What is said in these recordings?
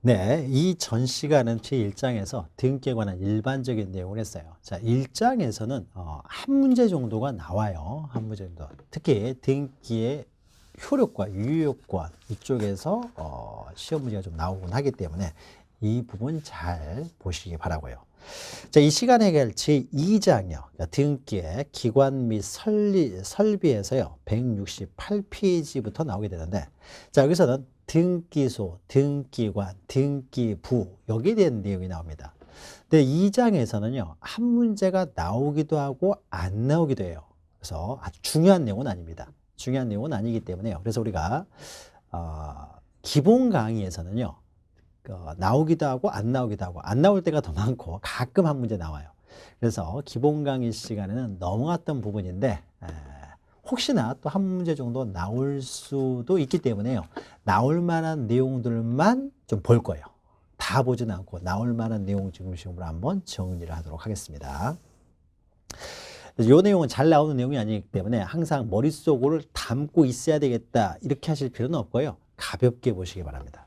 네, 이 전 시간은 제1장에서 등기에 관한 일반적인 내용을 했어요. 자, 1장에서는 한 문제 정도가 나와요. 한 문제 정도. 특히 등기의 효력과 유효권 이쪽에서 시험 문제가 좀 나오곤 하기 때문에 이 부분 잘 보시기 바라고요. 자, 이 시간에 해결 제2장이요. 등기의 기관 및 설비에서요. 168페이지부터 나오게 되는데, 자, 여기서는 등기소, 등기관, 등기부 여기에 대한 내용이 나옵니다. 근데 2장에서는요. 한 문제가 나오기도 하고 안 나오기도 해요. 그래서 아주 중요한 내용은 아닙니다. 중요한 내용은 아니기 때문에요. 그래서 우리가 기본 강의에서는요. 나오기도 하고 안 나오기도 하고 안 나올 때가 더 많고 가끔 한 문제 나와요. 그래서 기본 강의 시간에는 넘어갔던 부분인데 혹시나 또 한 문제 정도 나올 수도 있기 때문에요. 나올 만한 내용들만 좀 볼 거예요. 다 보지는 않고 나올 만한 내용 중심으로 한번 정리를 하도록 하겠습니다. 이 내용은 잘 나오는 내용이 아니기 때문에 항상 머릿속으로 담고 있어야 되겠다 이렇게 하실 필요는 없고요. 가볍게 보시기 바랍니다.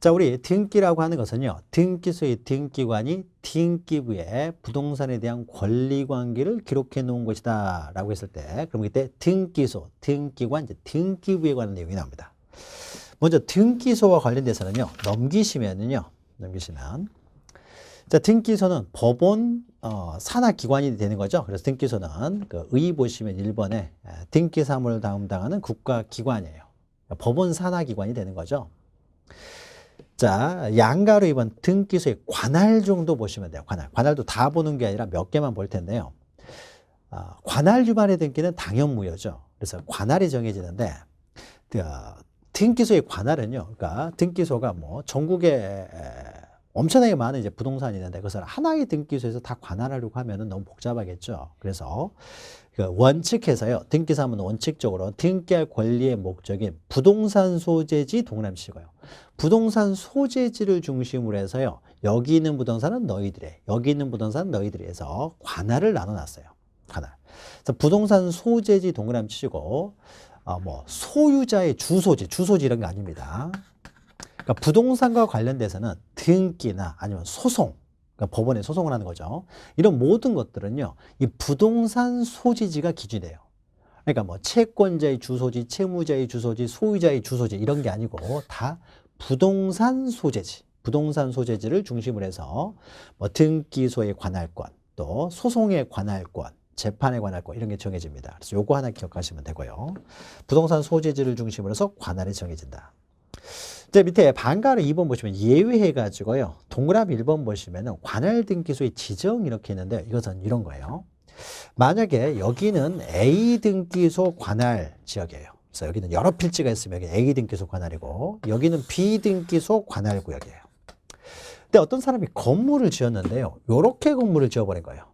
자, 우리 등기라고 하는 것은요. 등기소의 등기관이 등기부에 부동산에 대한 권리관계를 기록해 놓은 것이다 라고 했을 때 그럼 이때 등기소, 등기관, 이제 등기부에 관한 내용이 나옵니다. 먼저 등기소와 관련돼서는요. 넘기시면 자, 등기소는 법원 산하기관이 되는 거죠. 그래서 등기소는 의 보시면 1번에 등기사무를 담당하는 국가기관이에요. 법원 산하기관이 되는 거죠. 자, 양가로 2번 등기소의 관할 정도 보시면 돼요. 관할도 다 보는 게 아니라 몇 개만 볼 텐데요. 관할 유발의 등기는 당연무효죠. 그래서 관할이 정해지는데 등기소의 관할은요. 그러니까 등기소가 뭐 전국에 엄청나게 많은 이제 부동산이 있는데 그것을 하나의 등기소에서 다 관할하려고 하면은 너무 복잡하겠죠. 그래서 원칙에서요. 등기사무는 원칙적으로 등기할 권리의 목적인 부동산 소재지 동남시고요. 부동산 소재지를 중심으로 해서요. 여기 있는 부동산은 너희들의, 여기 있는 부동산은 너희들의 해서 관할을 나눠놨어요. 관할. 그래서 부동산 소재지 동그라미치고 뭐 소유자의 주소지 이런 게 아닙니다. 그러니까 부동산과 관련돼서는 등기나 아니면 소송, 그러니까 법원에 소송을 하는 거죠. 이런 모든 것들은요, 이 부동산 소지지가 기준이 돼요. 그러니까 뭐 채권자의 주소지, 채무자의 주소지, 소유자의 주소지 이런 게 아니고 다 부동산 소재지, 부동산 소재지를 중심으로 해서 뭐 등기소의 관할권, 또 소송의 관할권, 재판의 관할권 이런 게 정해집니다. 그래서 요거 하나 기억하시면 되고요. 부동산 소재지를 중심으로 해서 관할이 정해진다. 이제 밑에 반가로 2번 보시면 예외해가지고요. 동그라미 1번 보시면 관할 등기소의 지정 이렇게 있는데 이것은 이런 거예요. 만약에 여기는 A 등기소 관할 지역이에요. 그래서 여기는 여러 필지가 있으면 여기 A 등기소 관할이고 여기는 B 등기소 관할 구역이에요. 근데 어떤 사람이 건물을 지었는데요. 이렇게 건물을 지어버린 거예요.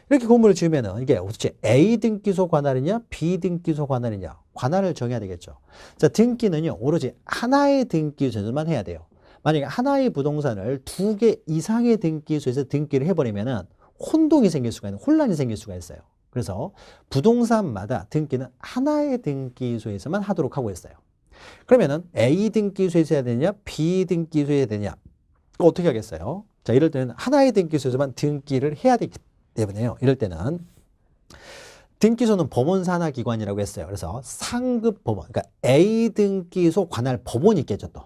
이렇게 건물을 지으면은 이게 어떻게 A 등기소 관할이냐, B 등기소 관할이냐, 관할을 정해야 되겠죠. 자, 등기는요, 오로지 하나의 등기소에서만 해야 돼요. 만약에 하나의 부동산을 2개 이상의 등기소에서 등기를 해버리면은 혼동이 생길 수가 있는, 혼란이 생길 수가 있어요. 그래서 부동산마다 등기는 하나의 등기소에서만 하도록 하고 있어요. 그러면은 A 등기소에서 해야 되냐, B 등기소에서 해야 되냐, 어떻게 하겠어요? 자, 이럴 때는 하나의 등기소에서만 등기를 해야 되기 때문에요. 이럴 때는 등기소는 법원 산하기관이라고 했어요. 그래서 상급 법원, 그러니까 A 등기소 관할 법원이 있겠죠. 또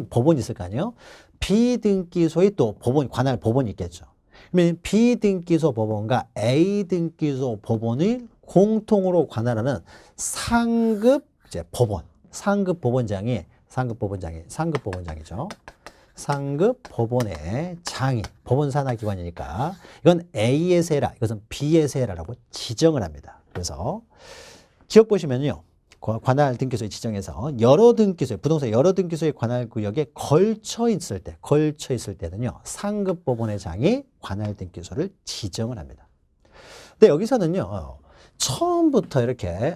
법원이 있을 거 아니에요. B 등기소의 또 법원 관할 법원이 있겠죠. 그러면 B 등기소 법원과 A 등기소 법원이 공통으로 관할하는 상급 이제 법원, 상급 법원장이죠. 상급 법원의 장이 법원 산하기관이니까 이건 A에서 해라, 이것은 B에서 해라라고 지정을 합니다. 그래서 기억 보시면요. 관할 등기소의 지정에서 여러 등기소의 부동산 여러 등기소의 관할 구역에 걸쳐 있을 때는요. 상급 법원의 장이 관할 등기소를 지정을 합니다. 근데 여기서는요. 처음부터 이렇게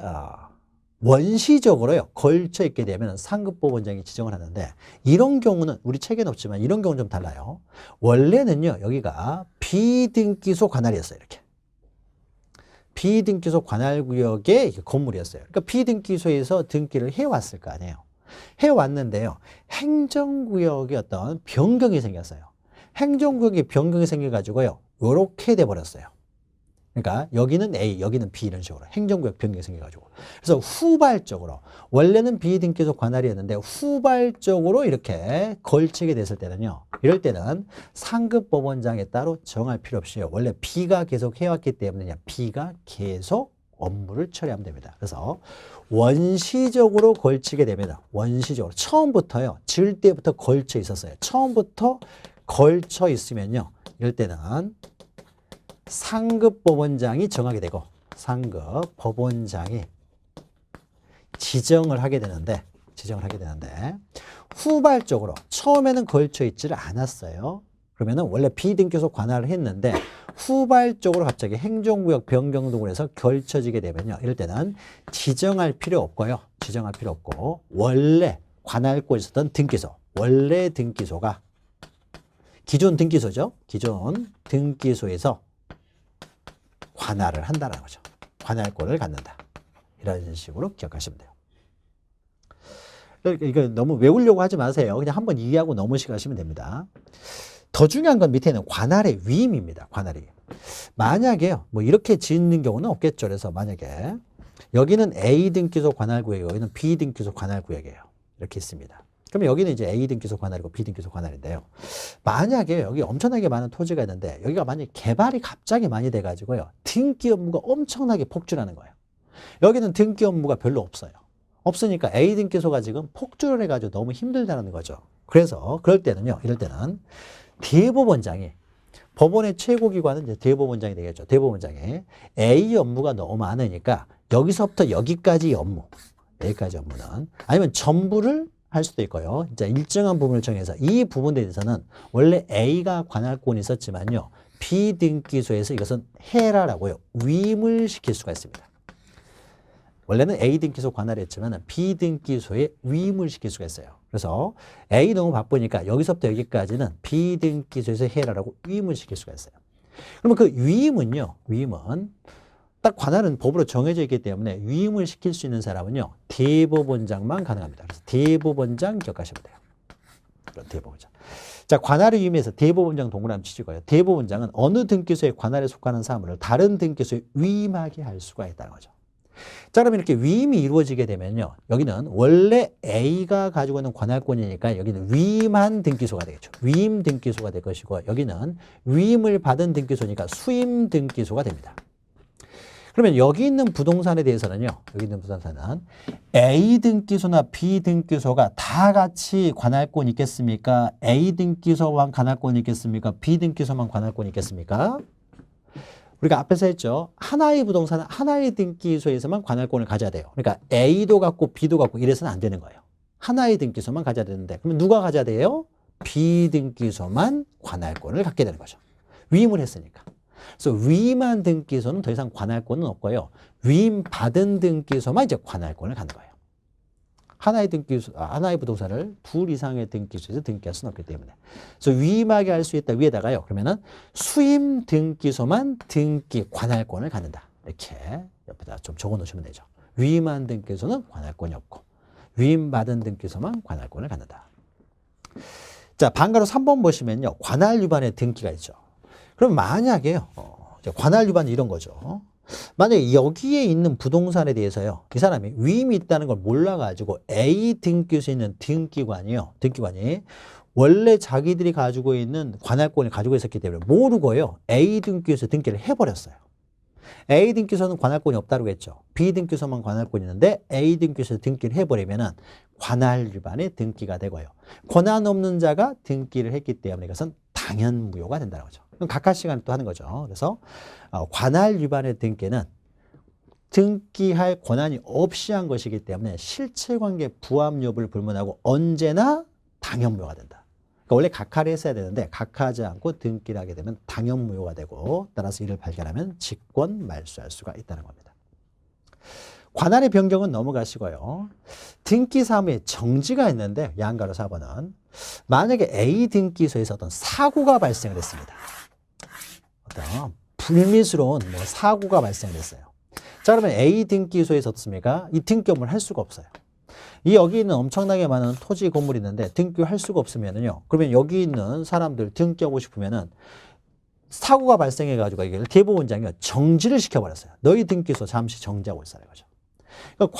원시적으로요. 걸쳐 있게 되면 상급 법원장이 지정을 하는데 이런 경우는 우리 책에는 없지만 이런 경우는 좀 달라요. 원래는요. 여기가 비등기소 관할이었어요. 이렇게. 비등기소 관할구역의 건물이었어요. 그러니까 비등기소에서 등기를 해왔을 거 아니에요. 해왔는데요. 행정구역이 어떤 변경이 생겼어요. 행정구역이 변경이 생겨가지고요. 요렇게 돼버렸어요. 그러니까 여기는 A, 여기는 B 이런 식으로 행정구역 변경이 생겨가지고. 그래서 후발적으로 원래는 비등기소 관할이었는데 후발적으로 이렇게 걸치게 됐을 때는요. 이럴 때는 상급 법원장에 따로 정할 필요 없이 원래 B가 계속 해왔기 때문에 B가 계속 업무를 처리하면 됩니다. 그래서 원시적으로 걸치게 됩니다. 원시적으로. 처음부터요. 지을 때부터 걸쳐 있었어요. 처음부터 걸쳐 있으면요. 이럴 때는 상급 법원장이 정하게 되고 상급 법원장이 지정을 하게 되는데 후발적으로 처음에는 걸쳐 있지를 않았어요. 그러면은 원래 비등기소 관할을 했는데 후발적으로 갑자기 행정구역 변경 등으로 해서 걸쳐지게 되면요. 이럴 때는 지정할 필요 없고요. 지정할 필요 없고 원래 관할권에 있었던 등기소, 원래 등기소가 기존 등기소죠. 기존 등기소에서 관할을 한다는 거죠. 관할권을 갖는다. 이런 식으로 기억하시면 돼요. 이거 너무 외우려고 하지 마세요. 그냥 한번 이해하고 넘으시면 됩니다. 더 중요한 건 밑에는 관할의 위임입니다. 관할의 위임. 만약에요. 뭐 이렇게 짓는 경우는 없겠죠. 그래서 만약에 여기는 A 등기소 관할구역이고 여기는 B 등기소 관할구역이에요. 이렇게 있습니다. 그러면 여기는 이제 A 등기소 관할이고 B 등기소 관할인데요. 만약에 여기 엄청나게 많은 토지가 있는데 여기가 만약에 개발이 갑자기 많이 돼가지고요. 등기 업무가 엄청나게 폭주하는 거예요. 여기는 등기 업무가 별로 없어요. 없으니까 A 등기소가 지금 폭주를 해가지고 너무 힘들다는 거죠. 그래서 그럴 때는요. 이럴 때는 대법원장이 법원의 최고기관은 이제 대법원장이 되겠죠. 대법원장이 A 업무가 너무 많으니까 여기서부터 여기까지 업무, 여기까지 업무는 아니면 전부를 할 수도 있고요. 이제 일정한 부분을 정해서 이 부분에 대해서는 원래 A가 관할권이 있었지만요. B 등기소에서 이것은 해라라고요. 위임을 시킬 수가 있습니다. 원래는 A 등기소 관할이었지만 B 등기소에 위임을 시킬 수가 있어요. 그래서 A 너무 바쁘니까 여기서부터 여기까지는 B 등기소에서 해라라고 위임을 시킬 수가 있어요. 그러면 그 위임은요. 위임은 딱 관할은 법으로 정해져 있기 때문에 위임을 시킬 수 있는 사람은요. 대법원장만 가능합니다. 그래서 대법원장 기억하시면 돼요. 대법원장. 자, 관할을 위임해서 대법원장 동그라미 치시고요. 대법원장은 어느 등기소의 관할에 속하는 사물을 다른 등기소에 위임하게 할 수가 있다는 거죠. 자, 그러면 이렇게 위임이 이루어지게 되면요. 여기는 원래 A가 가지고 있는 관할권이니까 여기는 위임한 등기소가 되겠죠. 위임 등기소가 될 것이고 여기는 위임을 받은 등기소니까 수임 등기소가 됩니다. 그러면 여기 있는 부동산에 대해서는요. 여기 있는 부동산은 A 등기소나 B 등기소가 다 같이 관할권이 있겠습니까? A 등기소만 관할권이 있겠습니까? B 등기소만 관할권이 있겠습니까? 우리가 앞에서 했죠. 하나의 부동산은 하나의 등기소에서만 관할권을 가져야 돼요. 그러니까 A도 갖고 B도 갖고 이래서는 안 되는 거예요. 하나의 등기소만 가져야 되는데 그러면 누가 가져야 돼요? B 등기소만 관할권을 갖게 되는 거죠. 위임을 했으니까. 그래서 위임한 등기소는 더 이상 관할권은 없고요. 위임받은 등기소만 이제 관할권을 갖는 거예요. 하나의 등기소, 하나의 부동산을 둘 이상의 등기소에서 등기할 수는 없기 때문에. 그래서 위임하게 할 수 있다 위에다가요. 그러면은 수임 등기소만 등기 관할권을 갖는다. 이렇게 옆에다 좀 적어 놓으시면 되죠. 위임한 등기소는 관할권이 없고 위임받은 등기소만 관할권을 갖는다. 자, 방가로 3번 보시면요. 관할 위반의 등기가 있죠. 그럼 만약에요. 관할 위반이 이런 거죠. 만약에 여기에 있는 부동산에 대해서요. 이 사람이 위임이 있다는 걸 몰라가지고 A 등기소에 있는 등기관이요. 등기관이 원래 자기들이 가지고 있는 관할권을 가지고 있었기 때문에 모르고요. A 등기소에 등기를 해버렸어요. A 등기소는 관할권이 없다고 했죠. B 등기소만 관할권이 있는데 A 등기소에 등기를 해버리면은 관할 위반의 등기가 되고요. 권한 없는 자가 등기를 했기 때문에 이것은 당연무효가 된다는 거죠. 각하 시간에 또 하는 거죠. 그래서 관할 위반의 등기는 등기할 권한이 없이 한 것이기 때문에 실체관계 부합 여부를 불문하고 언제나 당연무효가 된다. 그러니까 원래 각하를 했어야 되는데 각하하지 않고 등기를 하게 되면 당연무효가 되고 따라서 이를 발견하면 직권 말소할 수가 있다는 겁니다. 관할의 변경은 넘어가시고요. 등기 사무에 정지가 있는데 양가로 4번은 만약에 A 등기소에서 어떤 사고가 발생을 했습니다. 어떤 불미스러운 사고가 발생을 했어요. 자, 그러면 A 등기소에서 어떻습니까? 이 등기 업무를 할 수가 없어요. 이 여기 있는 엄청나게 많은 토지 건물이 있는데 등기할 수가 없으면은요. 그러면 여기 있는 사람들 등기하고 싶으면은 사고가 발생해가지고 이걸 대법원장이 정지를 시켜버렸어요. 너희 등기소 잠시 정지하고 있어라 이거죠. 그러니까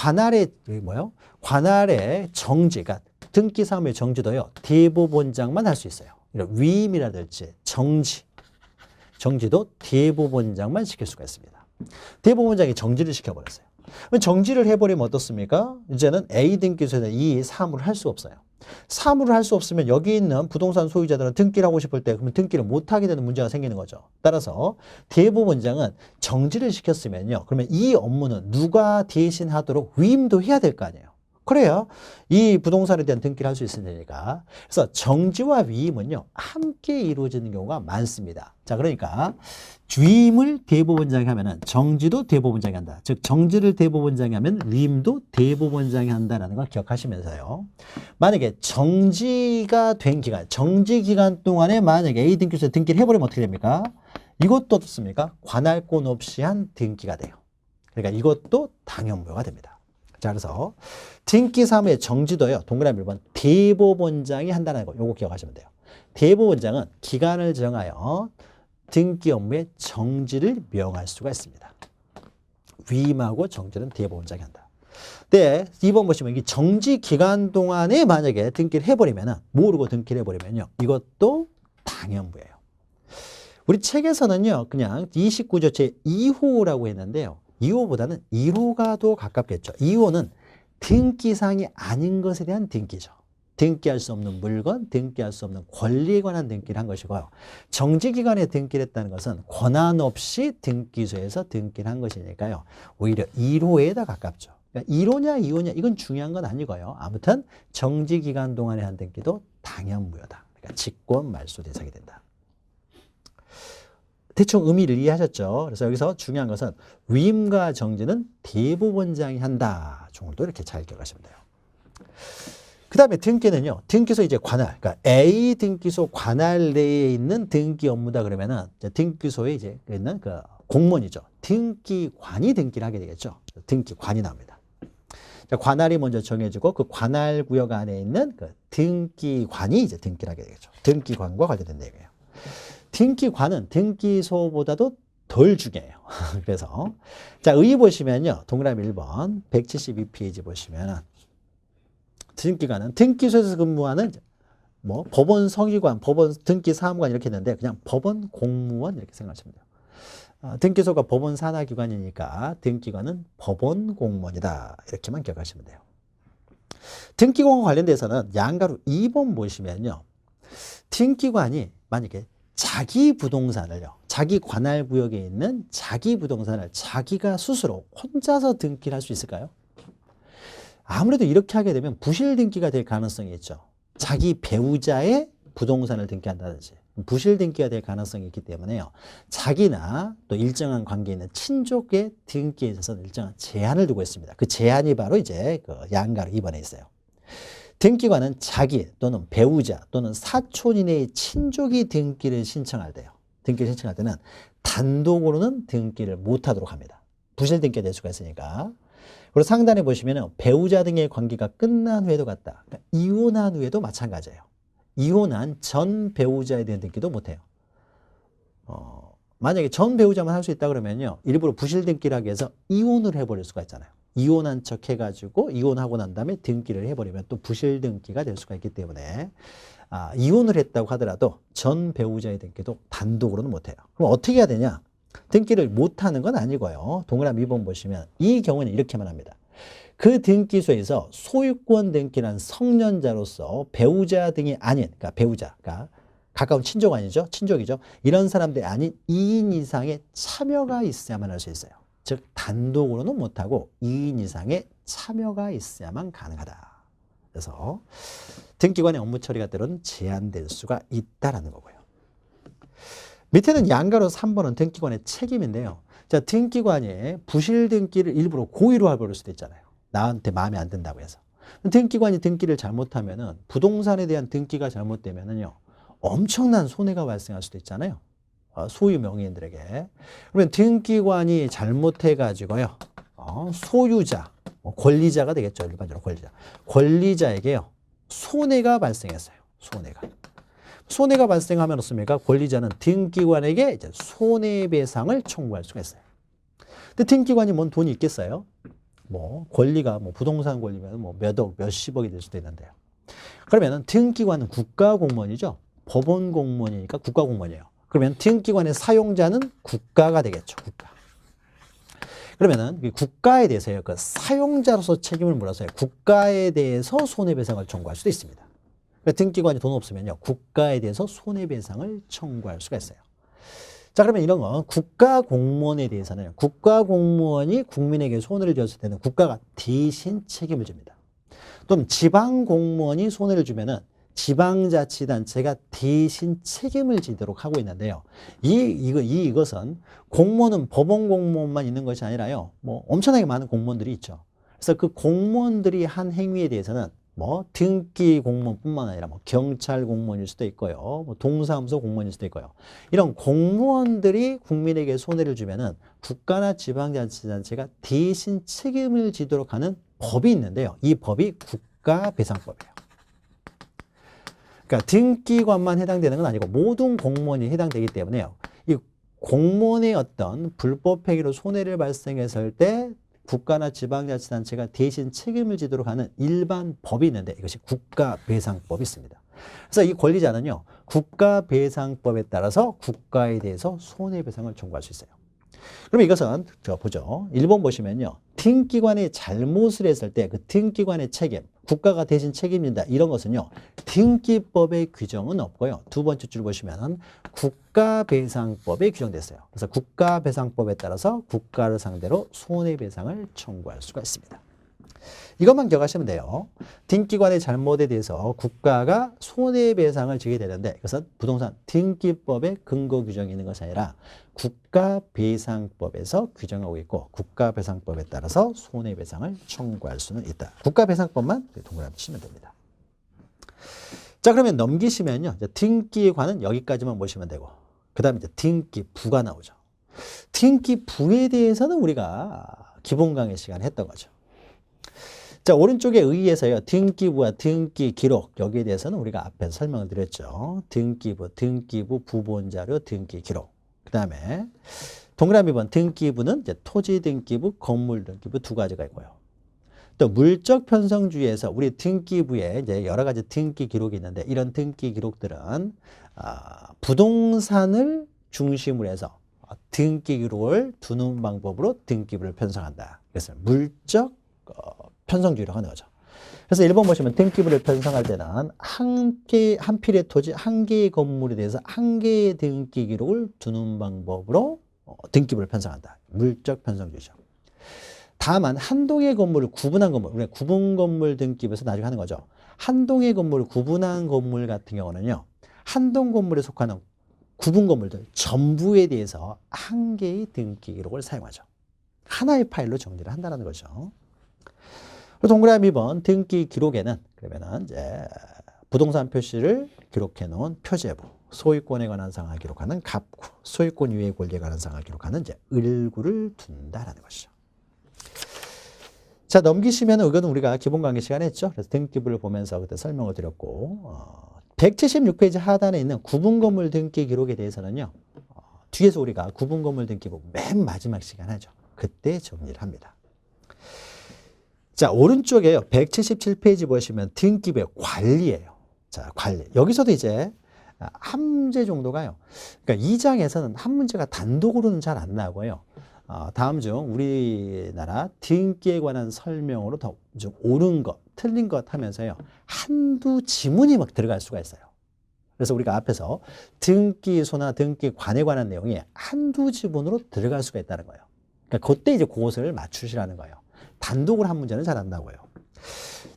관할의 정지, 그러니까 등기 사무의 정지도요. 대법원장만 할 수 있어요. 이런 위임이라든지 정지도 대법원장만 시킬 수가 있습니다. 대법원장이 정지를 시켜버렸어요. 정지를 해버리면 어떻습니까? 이제는 A 등기소에는 이 사무를 할 수 없어요. 사무를 할 수 없으면 여기 있는 부동산 소유자들은 등기를 하고 싶을 때 그러면 등기를 못하게 되는 문제가 생기는 거죠. 따라서 대법원장은 정지를 시켰으면요. 그러면 이 업무는 누가 대신하도록 위임도 해야 될 거 아니에요. 그래야 이 부동산에 대한 등기를 할 수 있으니까. 그래서 정지와 위임은요. 함께 이루어지는 경우가 많습니다. 자, 그러니까 위임을 대법원장이 하면은 정지도 대법원장이 한다. 즉 정지를 대법원장이 하면 위임도 대법원장이 한다라는 걸 기억하시면서요. 만약에 정지가 된 기간, 정지 기간 동안에 만약에 A 등기소에 등기를 해버리면 어떻게 됩니까? 이것도 어떻습니까? 관할권 없이 한 등기가 돼요. 그러니까 이것도 당연무효가 됩니다. 자, 그래서 등기 사무의 정지도요. 동그라미 1번 대법원장이 한다는 거 요거 기억하시면 돼요. 대법원장은 기간을 정하여 등기 업무의 정지를 명할 수가 있습니다. 위임하고 정지는 대법원장이 한다. 네, 2번 보시면 이 정지 기간 동안에 만약에 등기를 해버리면은 모르고 등기를 해버리면요. 이것도 당연무효예요. 우리 책에서는요. 그냥 29조 제 2호라고 했는데요. 2호보다는 1호가 더 가깝겠죠. 2호는 등기사항이 아닌 것에 대한 등기죠. 등기할 수 없는 물건, 등기할 수 없는 권리에 관한 등기를 한 것이고요. 정지기간에 등기를 했다는 것은 권한 없이 등기소에서 등기를 한 것이니까요. 오히려 1호에 더 가깝죠. 그러니까 1호냐 2호냐 이건 중요한 건 아니고요. 아무튼 정지기간 동안에 한 등기도 당연무효다. 그러니까 직권 말소 대상이 된다. 대충 의미를 이해하셨죠? 그래서 여기서 중요한 것은 위임과 정지는 대법원장이 한다. 종을도 이렇게 잘 기억하시면 돼요. 그 다음에 등기는요. 등기소 이제 관할, 그러니까 A 등기소 관할 내에 있는 등기 업무다 그러면은 등기소에 이제 있는 그 공무원이죠. 등기관이 등기를 하게 되겠죠. 등기관이 나옵니다. 자, 관할이 먼저 정해지고 그 관할 구역 안에 있는 그 등기관이 이제 등기를 하게 되겠죠. 등기관과 관련된 내용이에요. 등기관은 등기소보다도 덜 중요해요. 그래서 자, 의 보시면요. 동그라미 1번 172페이지 보시면은 등기관은 등기소에서 근무하는 뭐 법원 서기관, 법원 등기 사무관 이렇게 있는데 그냥 법원 공무원 이렇게 생각하시면 돼요. 등기소가 법원 산하기관이니까 등기관은 법원 공무원이다. 이렇게만 기억하시면 돼요. 등기관과 관련돼서는 양가로 2번 보시면요. 등기관이 만약에 자기 부동산을요. 자기 관할 구역에 있는 자기 부동산을 자기가 스스로 혼자서 등기를 할 수 있을까요? 아무래도 이렇게 하게 되면 부실 등기가 될 가능성이 있죠. 자기 배우자의 부동산을 등기한다든지 부실 등기가 될 가능성이 있기 때문에요. 자기나 또 일정한 관계에 있는 친족의 등기에 있어서는 일정한 제한을 두고 있습니다. 그 제한이 바로 이제 그 양가로 2번에 있어요. 등기관은 자기 또는 배우자 또는 사촌 이내의 친족이 등기를 신청할 때요. 등기를 신청할 때는 단독으로는 등기를 못하도록 합니다. 부실 등기가 될 수가 있으니까. 그리고 상단에 보시면 배우자 등의 관계가 끝난 후에도 같다. 그러니까 이혼한 후에도 마찬가지예요. 이혼한 전 배우자에 대한 등기도 못해요. 만약에 전 배우자만 할 수 있다 그러면요. 일부러 부실 등기를 하기 위해서 이혼을 해버릴 수가 있잖아요. 이혼한 척 해가지고 이혼하고 난 다음에 등기를 해버리면 또 부실 등기가 될 수가 있기 때문에 이혼을 했다고 하더라도 전 배우자의 등기도 단독으로는 못해요. 그럼 어떻게 해야 되냐? 등기를 못하는 건 아니고요. 동그라미 2번 보시면 이 경우는 이렇게만 합니다. 그 등기소에서 소유권 등기란 성년자로서 배우자 등이 아닌, 그러니까 배우자가 가까운 친족 아니죠? 친족이죠. 이런 사람들이 아닌 2인 이상의 참여가 있어야만 할 수 있어요. 즉 단독으로는 못하고 2인 이상의 참여가 있어야만 가능하다. 그래서 등기관의 업무 처리가 때로는 제한될 수가 있다라는 거고요. 밑에는 양가로 3번은 등기관의 책임인데요. 자, 등기관이 부실 등기를 일부러 고의로 해버릴 수도 있잖아요. 나한테 마음에 안 든다고 해서. 등기관이 등기를 잘못하면은 부동산에 대한 등기가 잘못되면은요. 엄청난 손해가 발생할 수도 있잖아요. 소유 명의인들에게. 그러면 등기관이 잘못해가지고요. 소유자 뭐 권리자가 되겠죠. 일반적으로 권리자. 권리자에게요. 손해가 발생했어요. 손해가 발생하면 어떻습니까? 권리자는 등기관에게 이제 손해배상을 청구할 수가 있어요. 근데 등기관이 뭔 돈이 있겠어요? 뭐 권리가 뭐 부동산 권리면 뭐 몇억, 몇십억이 될 수도 있는데요. 그러면은 등기관은 국가공무원이죠. 법원 공무원이니까 국가공무원이에요. 그러면 등기관의 사용자는 국가가 되겠죠. 국가. 그러면은 국가에 대해서요. 그 사용자로서 책임을 물어서요. 국가에 대해서 손해배상을 청구할 수도 있습니다. 그러니까 등기관이 돈 없으면요. 국가에 대해서 손해배상을 청구할 수가 있어요. 자, 그러면 이런 거 국가공무원에 대해서는 국가공무원이 국민에게 손해를 줬을 때는 국가가 대신 책임을 집니다. 또는 지방공무원이 손해를 주면은 지방자치단체가 대신 책임을 지도록 하고 있는데요. 이것은 공무원은 법원 공무원만 있는 것이 아니라요. 뭐 엄청나게 많은 공무원들이 있죠. 그래서 그 공무원들이 한 행위에 대해서는 뭐 등기 공무원뿐만 아니라 뭐 경찰 공무원일 수도 있고요. 뭐 동사무소 공무원일 수도 있고요. 이런 공무원들이 국민에게 손해를 주면은 국가나 지방자치단체가 대신 책임을 지도록 하는 법이 있는데요. 이 법이 국가배상법이에요. 그러니까 등기관만 해당되는 건 아니고 모든 공무원이 해당되기 때문에요. 이 공무원의 어떤 불법 행위로 손해를 발생했을 때 국가나 지방자치단체가 대신 책임을 지도록 하는 일반 법이 있는데 이것이 국가배상법이 있습니다. 그래서 이 권리자는요. 국가배상법에 따라서 국가에 대해서 손해배상을 청구할 수 있어요. 그럼 이것은 보죠. 1번 보시면요. 등기관이 잘못을 했을 때 그 등기관의 책임, 국가가 대신 책임진다. 이런 것은요. 등기법의 규정은 없고요. 두 번째 줄 보시면 국가배상법에 규정됐어요. 그래서 국가배상법에 따라서 국가를 상대로 손해배상을 청구할 수가 있습니다. 이것만 기억하시면 돼요. 등기관의 잘못에 대해서 국가가 손해배상을 지게 되는데 이것은 부동산 등기법의 근거 규정이 있는 것이 아니라 국가배상법에서 규정하고 있고 국가배상법에 따라서 손해배상을 청구할 수는 있다. 국가배상법만 동그라미 치면 됩니다. 자, 그러면 넘기시면요. 이제 등기관은 여기까지만 보시면 되고 그 다음에 이제 등기부가 나오죠. 등기부에 대해서는 우리가 기본 강의 시간에 했던 거죠. 자, 오른쪽에 의의에서요. 등기부와 등기기록 여기에 대해서는 우리가 앞에서 설명을 드렸죠. 등기부, 부본자료, 등기기록. 그 다음에 동그라미 번 등기부는 이제 토지 등기부, 건물 등기부 두 가지가 있고요. 또 물적 편성주의에서 우리 등기부에 이제 여러 가지 등기 기록이 있는데 이런 등기 기록들은 부동산을 중심으로 해서 등기 기록을 두는 방법으로 등기부를 편성한다. 그래서 물적 편성주의라고 하는 거죠. 그래서 1번 보시면 등기부를 편성할 때는 한 필의 토지, 한 개의 건물에 대해서 한 개의 등기 기록을 두는 방법으로 등기부를 편성한다. 물적 편성주의죠. 다만 한 동의 건물을 구분한 건물, 우리가 구분 건물 등기부에서 나중에 하는 거죠. 한 동의 건물을 구분한 건물 같은 경우는요. 한 동 건물에 속하는 구분 건물들 전부에 대해서 한 개의 등기 기록을 사용하죠. 하나의 파일로 정리를 한다는 거죠. 동그라미 2번 등기 기록에는 그러면은 이제 부동산 표시를 기록해 놓은 표제부, 소유권에 관한 사항을 기록하는 갑구, 소유권 이외의 권리에 관한 사항을 기록하는 이제 을구를 둔다라는 것이죠. 자, 넘기시면 이거는 우리가 기본 강의 시간에 했죠. 그래서 등기부를 보면서 그때 설명을 드렸고 176페이지 하단에 있는 구분 건물 등기 기록에 대해서는요. 뒤에서 우리가 구분 건물 등기부 맨 마지막 시간 하죠. 그때 정리를 합니다. 자, 오른쪽에요. 177페이지 보시면 등기부의 관리예요. 자, 관리. 여기서도 이제 한 문제 정도가요. 그러니까 2장에서는 한 문제가 단독으로는 잘 안 나오고요. 다음 중 우리나라 등기에 관한 설명으로 더 좀 옳은 것, 틀린 것 하면서요. 한두 지문이 막 들어갈 수가 있어요. 그래서 우리가 앞에서 등기소나 등기관에 관한 내용이 한두 지문으로 들어갈 수가 있다는 거예요. 그러니까 그때 이제 그것을 맞추시라는 거예요. 단독으로 한 문제는 잘 안 나오고요.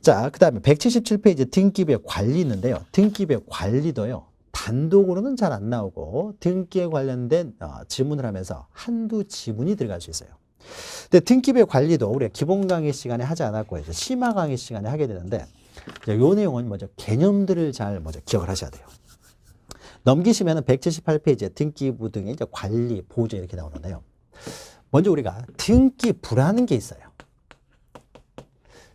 자, 그 다음에 177페이지 등기부의 관리 있는데요. 등기부의 관리도요. 단독으로는 잘 안 나오고 등기에 관련된 지문을 하면서 한두 지문이 들어갈 수 있어요. 근데 등기부의 관리도 우리가 기본 강의 시간에 하지 않았고 이제 심화 강의 시간에 하게 되는데 이 내용은 먼저 개념들을 잘 먼저 기억을 하셔야 돼요. 넘기시면 178페이지에 등기부 등의 이제 관리, 보조 이렇게 나오는데요. 먼저 우리가 등기부라는 게 있어요.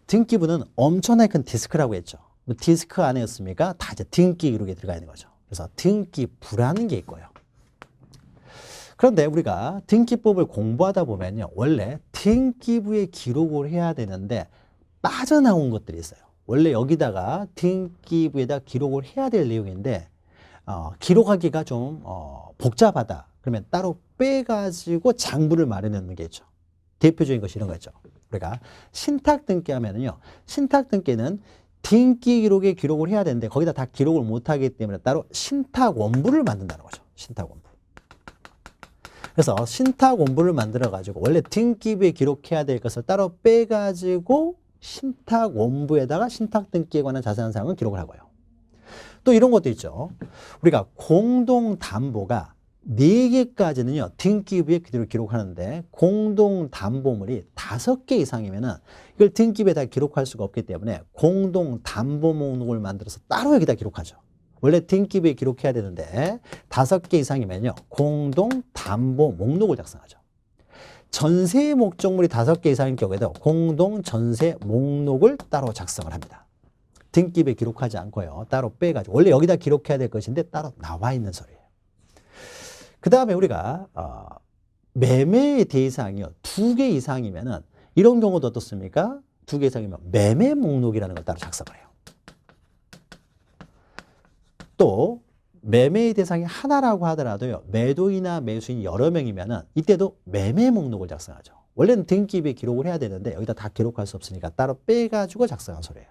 등기부는 엄청나게 큰 디스크라고 했죠. 디스크 안에였습니까? 다 이제 등기 기록에 들어가 있는 거죠. 그래서 등기부라는 게 있고요. 그런데 우리가 등기법을 공부하다 보면요. 원래 등기부에 기록을 해야 되는데 빠져나온 것들이 있어요. 원래 여기다가 등기부에다 기록을 해야 될 내용인데 기록하기가 좀 복잡하다. 그러면 따로 빼가지고 장부를 마련하는 게 있죠. 대표적인 것이 이런 거죠. 우리가 신탁 등기 하면은요. 신탁 등기는 등기 기록에 기록을 해야 되는데 거기다 다 기록을 못하기 때문에 따로 신탁 원부를 만든다는 거죠. 신탁 원부. 그래서 신탁 원부를 만들어 가지고 원래 등기부에 기록해야 될 것을 따로 빼가지고 신탁 원부에다가 신탁 등기에 관한 자세한 사항은 기록을 하고요. 또 이런 것도 있죠. 우리가 공동담보가 4개까지는요, 등기부에 그대로 기록하는데, 공동담보물이 5개 이상이면은 이걸 등기부에다 기록할 수가 없기 때문에 공동담보 목록을 만들어서 따로 여기다 기록하죠. 원래 등기부에 기록해야 되는데, 5개 이상이면요, 공동담보 목록을 작성하죠. 전세 목적물이 5개 이상인 경우에도 공동전세 목록을 따로 작성을 합니다. 등기부에 기록하지 않고요. 따로 빼가지고. 원래 여기다 기록해야 될 것인데 따로 나와 있는 소리예요. 그 다음에 우리가 매매의 대상이요. 2개 이상이면은 이런 경우도 어떻습니까? 2개 이상이면 매매 목록이라는 걸 따로 작성을 해요. 또 매매의 대상이 하나라고 하더라도요. 매도인이나 매수인 여러 명이면은 이때도 매매 목록을 작성하죠. 원래는 등기부에 기록을 해야 되는데 여기다 다 기록할 수 없으니까 따로 빼가지고 작성한 소리예요.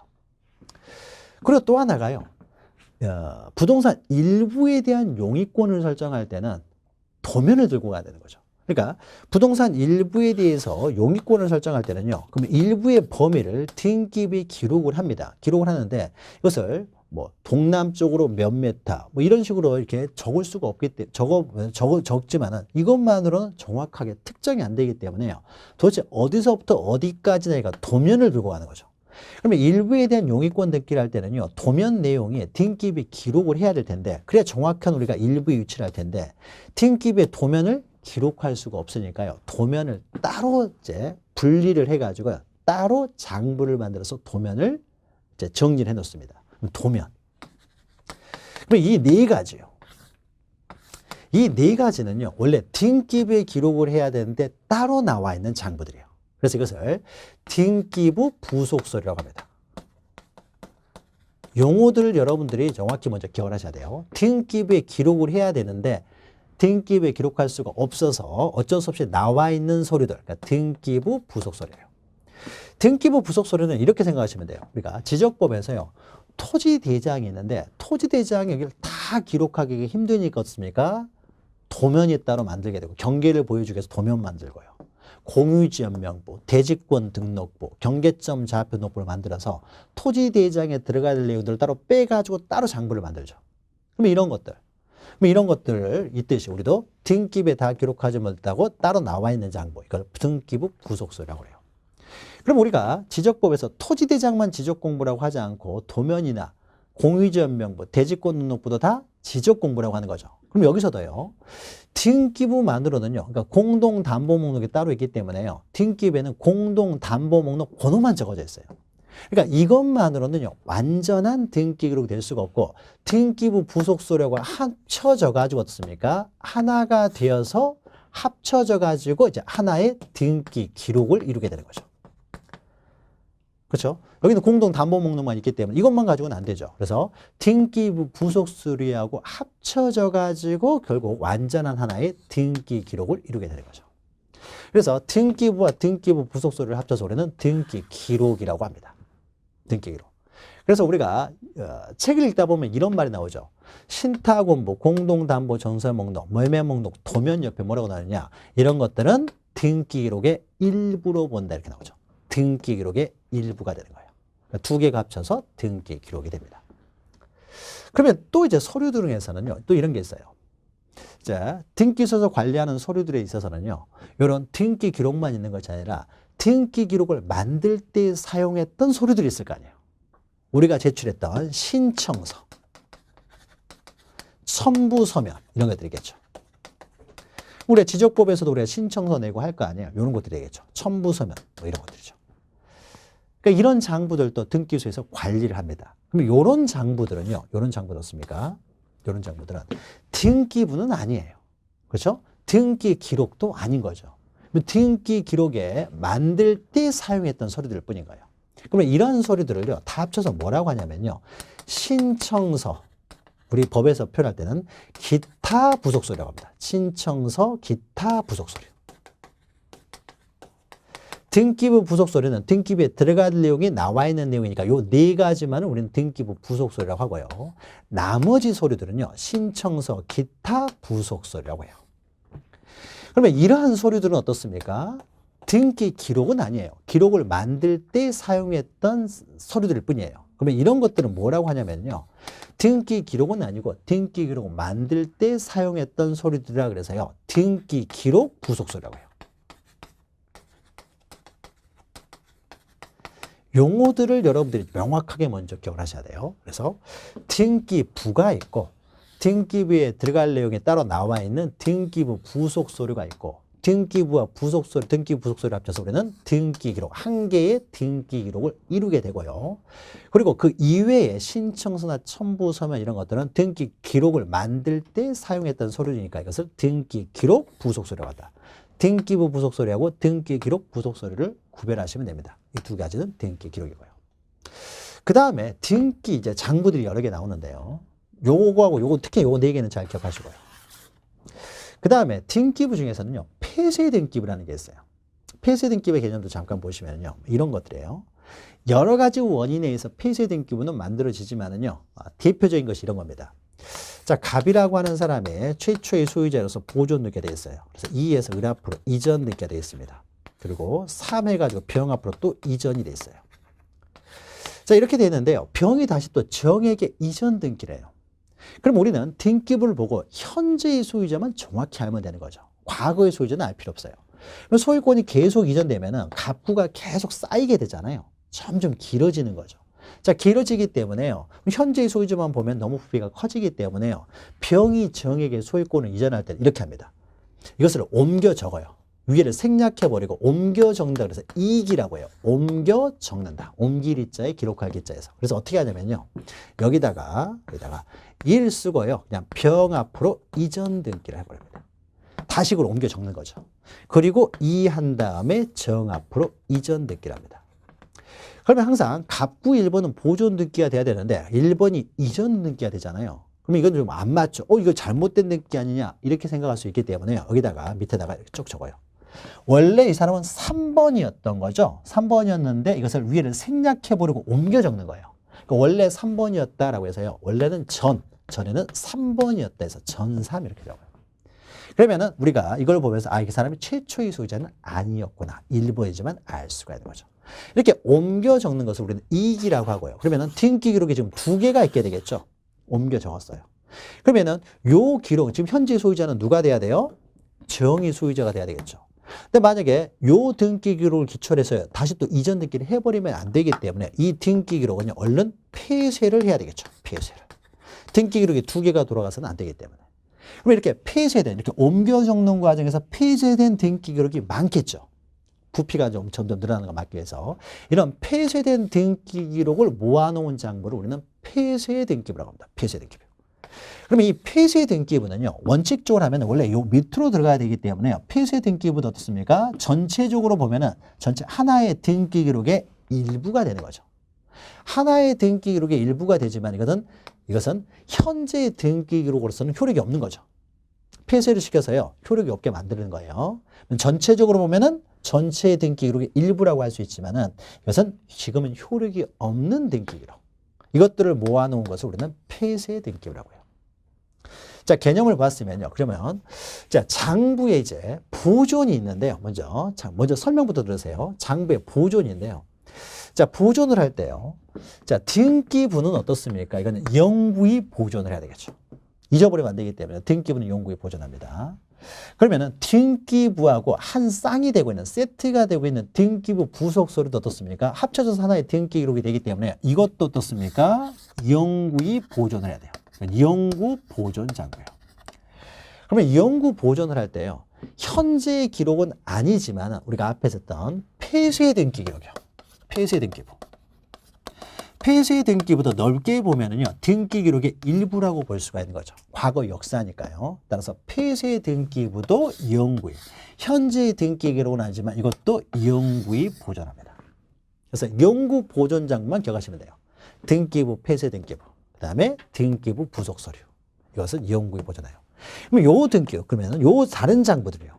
그리고 또 하나가요. 부동산 일부에 대한 용의권을 설정할 때는 도면을 들고 가야 되는 거죠. 그러니까 부동산 일부에 대해서 용의권을 설정할 때는요. 그럼 일부의 범위를 등기부에 기록을 합니다. 기록을 하는데 이것을 뭐 동남쪽으로 몇 메타 뭐 이런 식으로 이렇게 적을 수가 없기 때문에 적지만은 이것만으로는 정확하게 특정이 안 되기 때문에요. 도대체 어디서부터 어디까지나 얘가 도면을 들고 가는 거죠. 그러면 일부에 대한 용의권 등기를 할 때는요. 도면 내용이 등기부에 기록을 해야 될 텐데 그래야 정확한 우리가 일부에 위치를 할 텐데 등기부에 도면을 기록할 수가 없으니까요. 도면을 따로 이제 분리를 해가지고 따로 장부를 만들어서 도면을 이제 정리를 해놓습니다. 도면. 그럼 이 4가지요. 이 4가지는요. 원래 등기부에 기록을 해야 되는데 따로 나와 있는 장부들이에요. 그래서 이것을 등기부 부속서라고 합니다. 용어들을 여러분들이 정확히 먼저 기억을 하셔야 돼요. 등기부에 기록을 해야 되는데 등기부에 기록할 수가 없어서 어쩔 수 없이 나와 있는 서류들, 그러니까 등기부 부속서래요. 등기부 부속서류는 이렇게 생각하시면 돼요. 우리가 지적법에서요. 토지대장이 있는데 토지대장이 여기를 다 기록하기 힘드니까 어떻습니까? 도면이 따로 만들게 되고 경계를 보여주기 위해서 도면 만들고요. 공유지연명부, 대지권 등록부, 경계점 좌표 등록부를 만들어서 토지대장에 들어가야 될 내용들을 따로 빼가지고 따로 장부를 만들죠. 그러면 이런 것들을 있듯이 우리도 등기부에 다 기록하지 못하고 따로 나와 있는 장부, 이걸 등기부 부속서라고 해요. 그럼 우리가 지적법에서 토지대장만 지적공부라고 하지 않고 도면이나 공유지연명부, 대지권 등록부도 다 지적공부라고 하는 거죠. 그럼 여기서도요. 등기부만으로는요. 그러니까 공동담보목록이 따로 있기 때문에요. 등기부에는 공동담보목록 번호만 적어져 있어요. 그러니까 이것만으로는요. 완전한 등기기록이 될 수가 없고 등기부 부속서류가 합쳐져 가지고 어떻습니까? 하나가 되어서 합쳐져 가지고 이제 하나의 등기 기록을 이루게 되는 거죠. 그렇죠? 여기는 공동담보목록만 있기 때문에 이것만 가지고는 안 되죠. 그래서 등기부 부속서류하고 합쳐져 가지고 결국 완전한 하나의 등기 기록을 이루게 되는 거죠. 그래서 등기부와 등기부 부속서류를 합쳐서 우리는 등기 기록이라고 합니다. 등기 기록. 그래서 우리가 책을 읽다 보면 이런 말이 나오죠. 신탁원부, 공동담보 전세목록, 매매목록, 도면 옆에 뭐라고 나오느냐. 이런 것들은 등기 기록의 일부로 본다 이렇게 나오죠. 등기 기록의 일부가 되는 거예요. 그러니까 2개가 합쳐서 등기 기록이 됩니다. 그러면 또 이제 서류 중에서는요. 또 이런 게 있어요. 자, 등기소서 관리하는 서류들에 있어서는요. 이런 등기 기록만 있는 것이 아니라 등기 기록을 만들 때 사용했던 서류들이 있을 거 아니에요. 우리가 제출했던 신청서, 첨부서면 이런 것들이겠죠. 우리가 지적법에서도 우리가 신청서 내고 할 거 아니에요. 이런 것들이겠죠. 첨부서면 뭐 이런 것들이죠. 그러니까 이런 장부들도 등기소에서 관리를 합니다. 그럼 이런 장부들은요, 이런 장부는 어떻습니까? 이런 장부들은 등기부는 아니에요. 그렇죠? 등기 기록도 아닌 거죠. 등기 기록에 만들 때 사용했던 서류들 뿐인 거예요. 그러면 이런 서류들을요, 다 합쳐서 뭐라고 하냐면요, 신청서, 우리 법에서 표현할 때는 기타 부속서류라고 합니다. 신청서, 기타 부속서류. 등기부 부속서류는 등기부에 들어갈 내용이 나와 있는 내용이니까 요 네 가지만은 우리는 등기부 부속서류라고 하고요. 나머지 서류들은요, 신청서, 기타 부속서류라고 해요. 그러면 이러한 서류들은 어떻습니까? 등기 기록은 아니에요. 기록을 만들 때 사용했던 서류들 뿐이에요. 그러면 이런 것들은 뭐라고 하냐면요, 등기 기록은 아니고 등기 기록을 만들 때 사용했던 서류들이라 그래서요, 등기 기록 부속서류라고 해요. 용어들을 여러분들이 명확하게 먼저 기억을 하셔야 돼요. 그래서 등기부가 있고 등기부에 들어갈 내용이 따로 나와 있는 등기부 부속서류가 있고 등기부와 부속서류, 등기부 부속서류를 합쳐서 우리는 등기기록, 한 개의 등기기록을 이루게 되고요. 그리고 그 이외에 신청서나 첨부서면 이런 것들은 등기기록을 만들 때 사용했던 서류니까 이것을 등기기록 부속서류라고 한다. 등기부 부속서류하고 등기기록 부속서류를 구별하시면 됩니다. 이 두 가지는 등기기록이고요. 그 다음에 등기 이제 장부들이 여러 개 나오는데요. 요거하고 요거 특히 요거 네 개는 잘 기억하시고요. 그 다음에 등기부 중에서는요, 폐쇄 등기부라는 게 있어요. 폐쇄 등기부의 개념도 잠깐 보시면요, 이런 것들이에요. 여러 가지 원인에 의해서 폐쇄 등기부는 만들어지지만은요, 대표적인 것이 이런 겁니다. 자, 갑이라고 하는 사람의 최초의 소유자로서 보존 등기가 되어 있어요. 그래서 2에서 을 앞으로 이전 등기가 되어 있습니다. 그리고 3 해가지고 병 앞으로 또 이전이 되어 있어요. 자, 이렇게 되어 있는데요, 병이 다시 또 정에게 이전 등기래요. 그럼 우리는 등기부를 보고 현재의 소유자만 정확히 알면 되는 거죠. 과거의 소유자는 알 필요 없어요. 소유권이 계속 이전되면은 갑부가 계속 쌓이게 되잖아요. 점점 길어지는 거죠. 자, 길어지기 때문에요, 현재의 소유자만 보면 너무 부피가 커지기 때문에요, 병이 정에게 소유권을 이전할 때는 이렇게 합니다. 이것을 옮겨 적어요. 위에를 생략해버리고 옮겨 적는다 그래서 이기라고 해요. 옮겨 적는다. 옮길 이자에 기록할 기자에서. 그래서 어떻게 하냐면요, 여기다가 1 쓰고요, 그냥 병 앞으로 이전 등기를 해버립니다. 다식으로 옮겨 적는 거죠. 그리고 2 한 다음에 정 앞으로 이전 등기를 합니다. 그러면 항상 갑부 1번은 보존 등기가 돼야 되는데 1번이 이전 등기가 되잖아요. 그럼 이건 좀 안 맞죠. 이거 잘못된 등기 아니냐 이렇게 생각할 수 있기 때문에 여기다가 밑에다가 이렇게 쭉 적어요. 원래 이 사람은 3번이었던 거죠. 3번이었는데 이것을 위에를 생략해버리고 옮겨 적는 거예요. 그러니까 원래 3번이었다라고 해서요, 원래는 전에는 3번이었다 해서 전3 이렇게 적어요. 그러면은 우리가 이걸 보면서 이 사람이 최초의 소유자는 아니었구나, 1번이지만 알 수가 있는 거죠. 이렇게 옮겨 적는 것을 우리는 이기라고 하고요. 그러면은 등기 기록이 지금 2개가 있게 되겠죠. 옮겨 적었어요. 그러면은 요 기록, 지금 현재 소유자는 누가 돼야 돼요? 정의 소유자가 돼야 되겠죠. 근데 만약에 요 등기 기록을 기초로 해서 다시 또 이전 등기를 해버리면 안 되기 때문에 이 등기 기록은 얼른 폐쇄를 해야 되겠죠. 폐쇄를. 등기 기록이 2개가 돌아가서는 안 되기 때문에. 그럼 이렇게 폐쇄된, 이렇게 옮겨 적는 과정에서 폐쇄된 등기 기록이 많겠죠. 부피가 좀 점점 늘어나는 거 막기 위해서. 이런 폐쇄된 등기 기록을 모아놓은 장부를 우리는 폐쇄 등기부라고 합니다. 폐쇄 등기부. 그러면 이 폐쇄 등기부는요, 원칙적으로 하면 원래 요 밑으로 들어가야 되기 때문에 폐쇄 등기부도 어떻습니까? 전체적으로 보면은 전체 하나의 등기 기록의 일부가 되는 거죠. 하나의 등기 기록의 일부가 되지만 이것은 현재의 등기 기록으로서는 효력이 없는 거죠. 폐쇄를 시켜서요, 효력이 없게 만드는 거예요. 전체적으로 보면은 전체의 등기 기록의 일부라고 할 수 있지만은 이것은 지금은 효력이 없는 등기 기록. 이것들을 모아놓은 것을 우리는 폐쇄 등기부라고 해요. 자, 개념을 봤으면요, 그러면 자, 장부에 이제 보존이 있는데요. 먼저 설명부터 들으세요. 장부에 보존인데요. 자, 보존을 할 때요, 자, 등기부는 어떻습니까? 이거는 영구히 보존을 해야 되겠죠. 잊어버리면 안 되기 때문에 등기부는 영구히 보존합니다. 그러면은 등기부하고 한 쌍이 되고 있는, 세트가 되고 있는 등기부 부속서류도 어떻습니까? 합쳐져서 하나의 등기 기록이 되기 때문에 이것도 어떻습니까? 영구히 보존을 해야 돼요. 영구 보존 장부예요. 그러면 영구 보존을 할 때요, 현재의 기록은 아니지만 우리가 앞에 썼던 폐쇄 등기 기록이요. 폐쇄 등기부. 폐쇄 등기부도 넓게 보면은요, 등기 기록의 일부라고 볼 수가 있는 거죠. 과거 역사니까요. 따라서 폐쇄 등기부도 영구히, 현재 등기 기록은 아니지만 이것도 영구히 보존합니다. 그래서 영구 보존 장부만 기억하시면 돼요. 등기부, 폐쇄 등기부, 그 다음에 등기부 부속 서류. 이것은 영구히 보존해요. 그럼 요 등기부, 그러면 요 다른 장부들이요.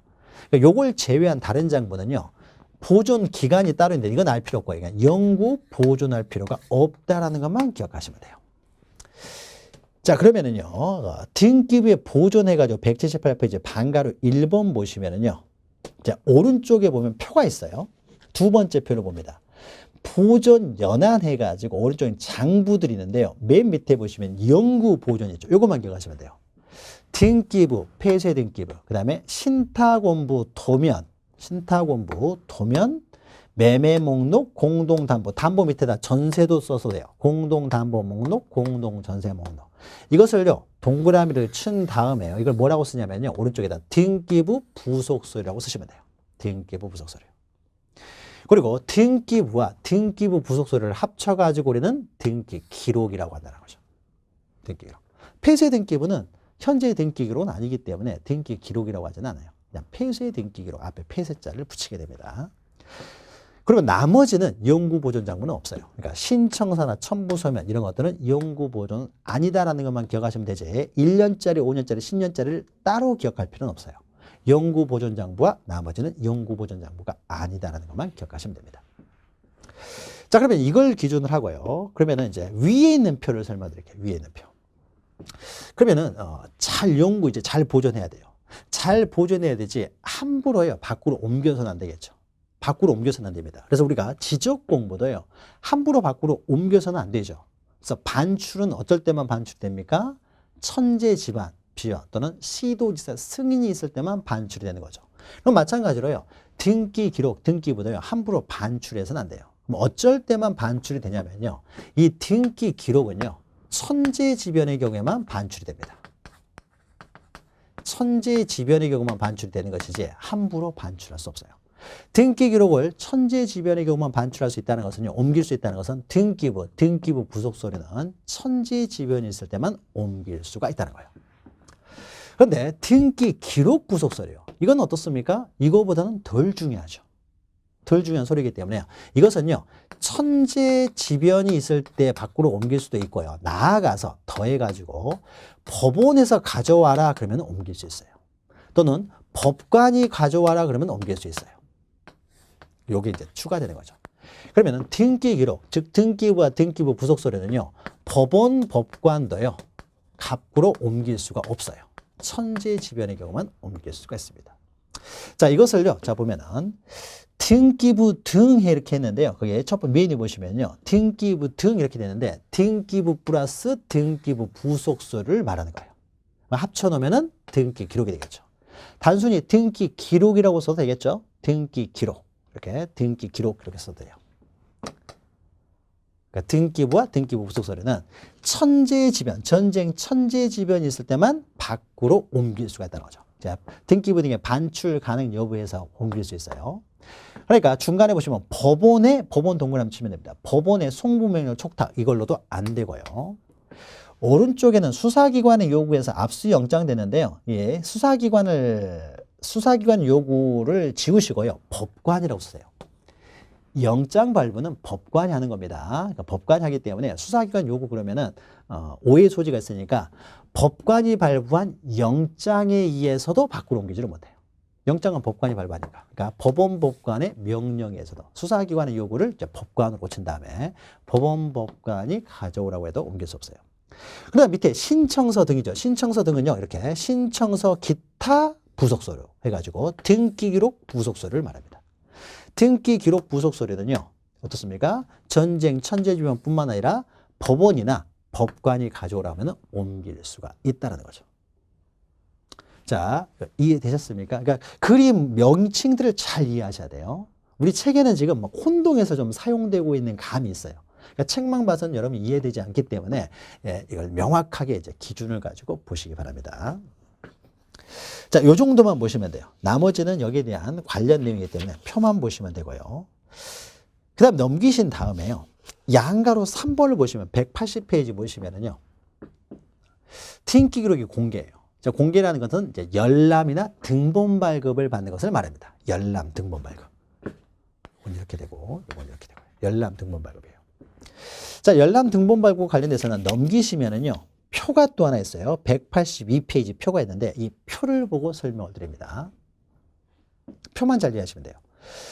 그러니까 요걸 제외한 다른 장부는요, 보존 기간이 따로 있는데 이건 알 필요 없고, 그러니까 영구 보존할 필요가 없다라는 것만 기억하시면 돼요. 자, 그러면은요, 등기부에 보존해가지고 178페이지 반가로 1번 보시면은요, 자, 오른쪽에 보면 표가 있어요. 두 번째 표를 봅니다. 보존 연한해가지고 오른쪽에 장부들이 있는데요. 맨 밑에 보시면 영구 보존이죠. 요것만 기억하시면 돼요. 등기부, 폐쇄 등기부, 그 다음에 신탁원부, 도면, 매매 목록, 공동담보, 담보 밑에다 전세도 써서 돼요. 공동담보 목록, 공동전세 목록. 이것을요, 동그라미를 친 다음에요. 이걸 뭐라고 쓰냐면요, 오른쪽에다 등기부 부속서류라고 쓰시면 돼요. 등기부 부속서류. 그리고 등기부와 등기부 부속서류를 합쳐가지고 우리는 등기 기록이라고 한다는 거죠. 등기 기록. 폐쇄 등기부는 현재 등기 기록은 아니기 때문에 등기 기록이라고 하지는 않아요. 그냥 폐쇄 등기 기록 앞에 폐쇄자를 붙이게 됩니다. 그리고 나머지는 영구 보존 장부는 없어요. 그러니까 신청서나 첨부 서면 이런 것들은 영구 보존 아니다라는 것만 기억하시면 되지 1년짜리, 5년짜리, 10년짜리를 따로 기억할 필요는 없어요. 영구 보존 장부와 나머지는 영구 보존 장부가 아니다라는 것만 기억하시면 됩니다. 자, 그러면 이걸 기준으로 하고요. 그러면은 이제 위에 있는 표를 설명 드릴게요. 위에 있는 표. 그러면은 잘 연구 이제 잘 보존해야 돼요. 잘 보존해야 되지 함부로요 밖으로 옮겨서는 안 되겠죠. 밖으로 옮겨서는 안 됩니다. 그래서 우리가 지적 공부도요 함부로 밖으로 옮겨서는 안 되죠. 그래서 반출은 어떨 때만 반출됩니까? 천재 집안 비원 또는 시도지사 승인이 있을 때만 반출이 되는 거죠. 그럼 마찬가지로요 등기 기록 등기부도요 함부로 반출해서는 안 돼요. 그럼 어쩔 때만 반출이 되냐면요 이 등기 기록은요 천재지변의 경우에만 반출이 됩니다. 천재지변의 경우만 반출이 되는 것이지 함부로 반출할 수 없어요. 등기 기록을 천재지변의 경우만 반출할 수 있다는 것은요. 옮길 수 있다는 것은 등기부 부속서류는 천재지변이 있을 때만 옮길 수가 있다는 거예요. 그런데 등기 기록 부속서류 이건 어떻습니까? 이거보다는 덜 중요하죠. 덜 중요한 소리이기 때문에 이것은요. 천재지변이 있을 때 밖으로 옮길 수도 있고요. 나아가서 더해가지고 법원에서 가져와라 그러면 옮길 수 있어요. 또는 법관이 가져와라 그러면 옮길 수 있어요. 요게 이제 추가되는 거죠. 그러면은 등기 기록, 즉 등기부와 등기부 부속서류는요. 법원, 법관도요. 밖으로 옮길 수가 없어요. 천재지변의 경우만 옮길 수가 있습니다. 자, 이것을요. 자, 보면은 등기부 등 이렇게 했는데요. 거기에 첫 번째 메뉴 보시면요. 등기부 등 이렇게 되는데 등기부 플러스 등기부 부속서류를 말하는 거예요. 합쳐놓으면은 등기 기록이 되겠죠. 단순히 등기 기록이라고 써도 되겠죠. 등기 기록. 이렇게 등기 기록 이렇게 써도 돼요. 그러니까 등기부와 등기부 부속서류는 천재지변, 전쟁 천재지변이 있을 때만 밖으로 옮길 수가 있다는 거죠. 자, 등기부 등의 반출 가능 여부에서 옮길 수 있어요. 그러니까 중간에 보시면 법원 동그라미 치면 됩니다. 법원의 송부명령 촉탁 이걸로도 안 되고요. 오른쪽에는 수사기관의 요구에서 압수영장 되는데요. 예, 수사기관 요구를 지우시고요. 법관이라고 쓰세요. 영장 발부는 법관이 하는 겁니다. 그러니까 법관이 하기 때문에 수사기관 요구 그러면은 오해 소지가 있으니까 법관이 발부한 영장에 의해서도 밖으로 옮기지를 못해요. 영장은 법관이 발부하니까. 그러니까 법원 법관의 명령에 의해서도 수사기관의 요구를 이제 법관으로 고친 다음에 법원 법관이 가져오라고 해도 옮길 수 없어요. 그다음 밑에 신청서 등이죠. 신청서 등은요. 이렇게 신청서 기타 부속서류 해가지고 등기기록 부속서류를 말합니다. 등기기록 부속서류는요. 어떻습니까? 전쟁 천재지변뿐만 아니라 법원이나 법관이 가져오라면 옮길 수가 있다는 거죠. 자, 이해되셨습니까? 그러니까 그림 명칭들을 잘 이해하셔야 돼요. 우리 책에는 지금 막 혼동해서 좀 사용되고 있는 감이 있어요. 그러니까 책만 봐서는 여러분이 이해되지 않기 때문에 이걸 명확하게 이제 기준을 가지고 보시기 바랍니다. 자, 요 정도만 보시면 돼요. 나머지는 여기에 대한 관련 내용이기 때문에 표만 보시면 되고요. 그 다음 넘기신 다음에요. 양가로 3번을 보시면 180페이지 보시면은요. 등기 기록이 공개예요. 자, 공개라는 것은 이제 열람이나 등본 발급을 받는 것을 말합니다. 열람 등본 발급. 이건 이렇게 되고, 이건 이렇게 되고. 열람 등본 발급이에요. 자, 열람 등본 발급 관련돼서는 넘기시면은요. 표가 또 하나 있어요. 182페이지 표가 있는데 이 표를 보고 설명을 드립니다. 표만 잘 이해하시면 돼요.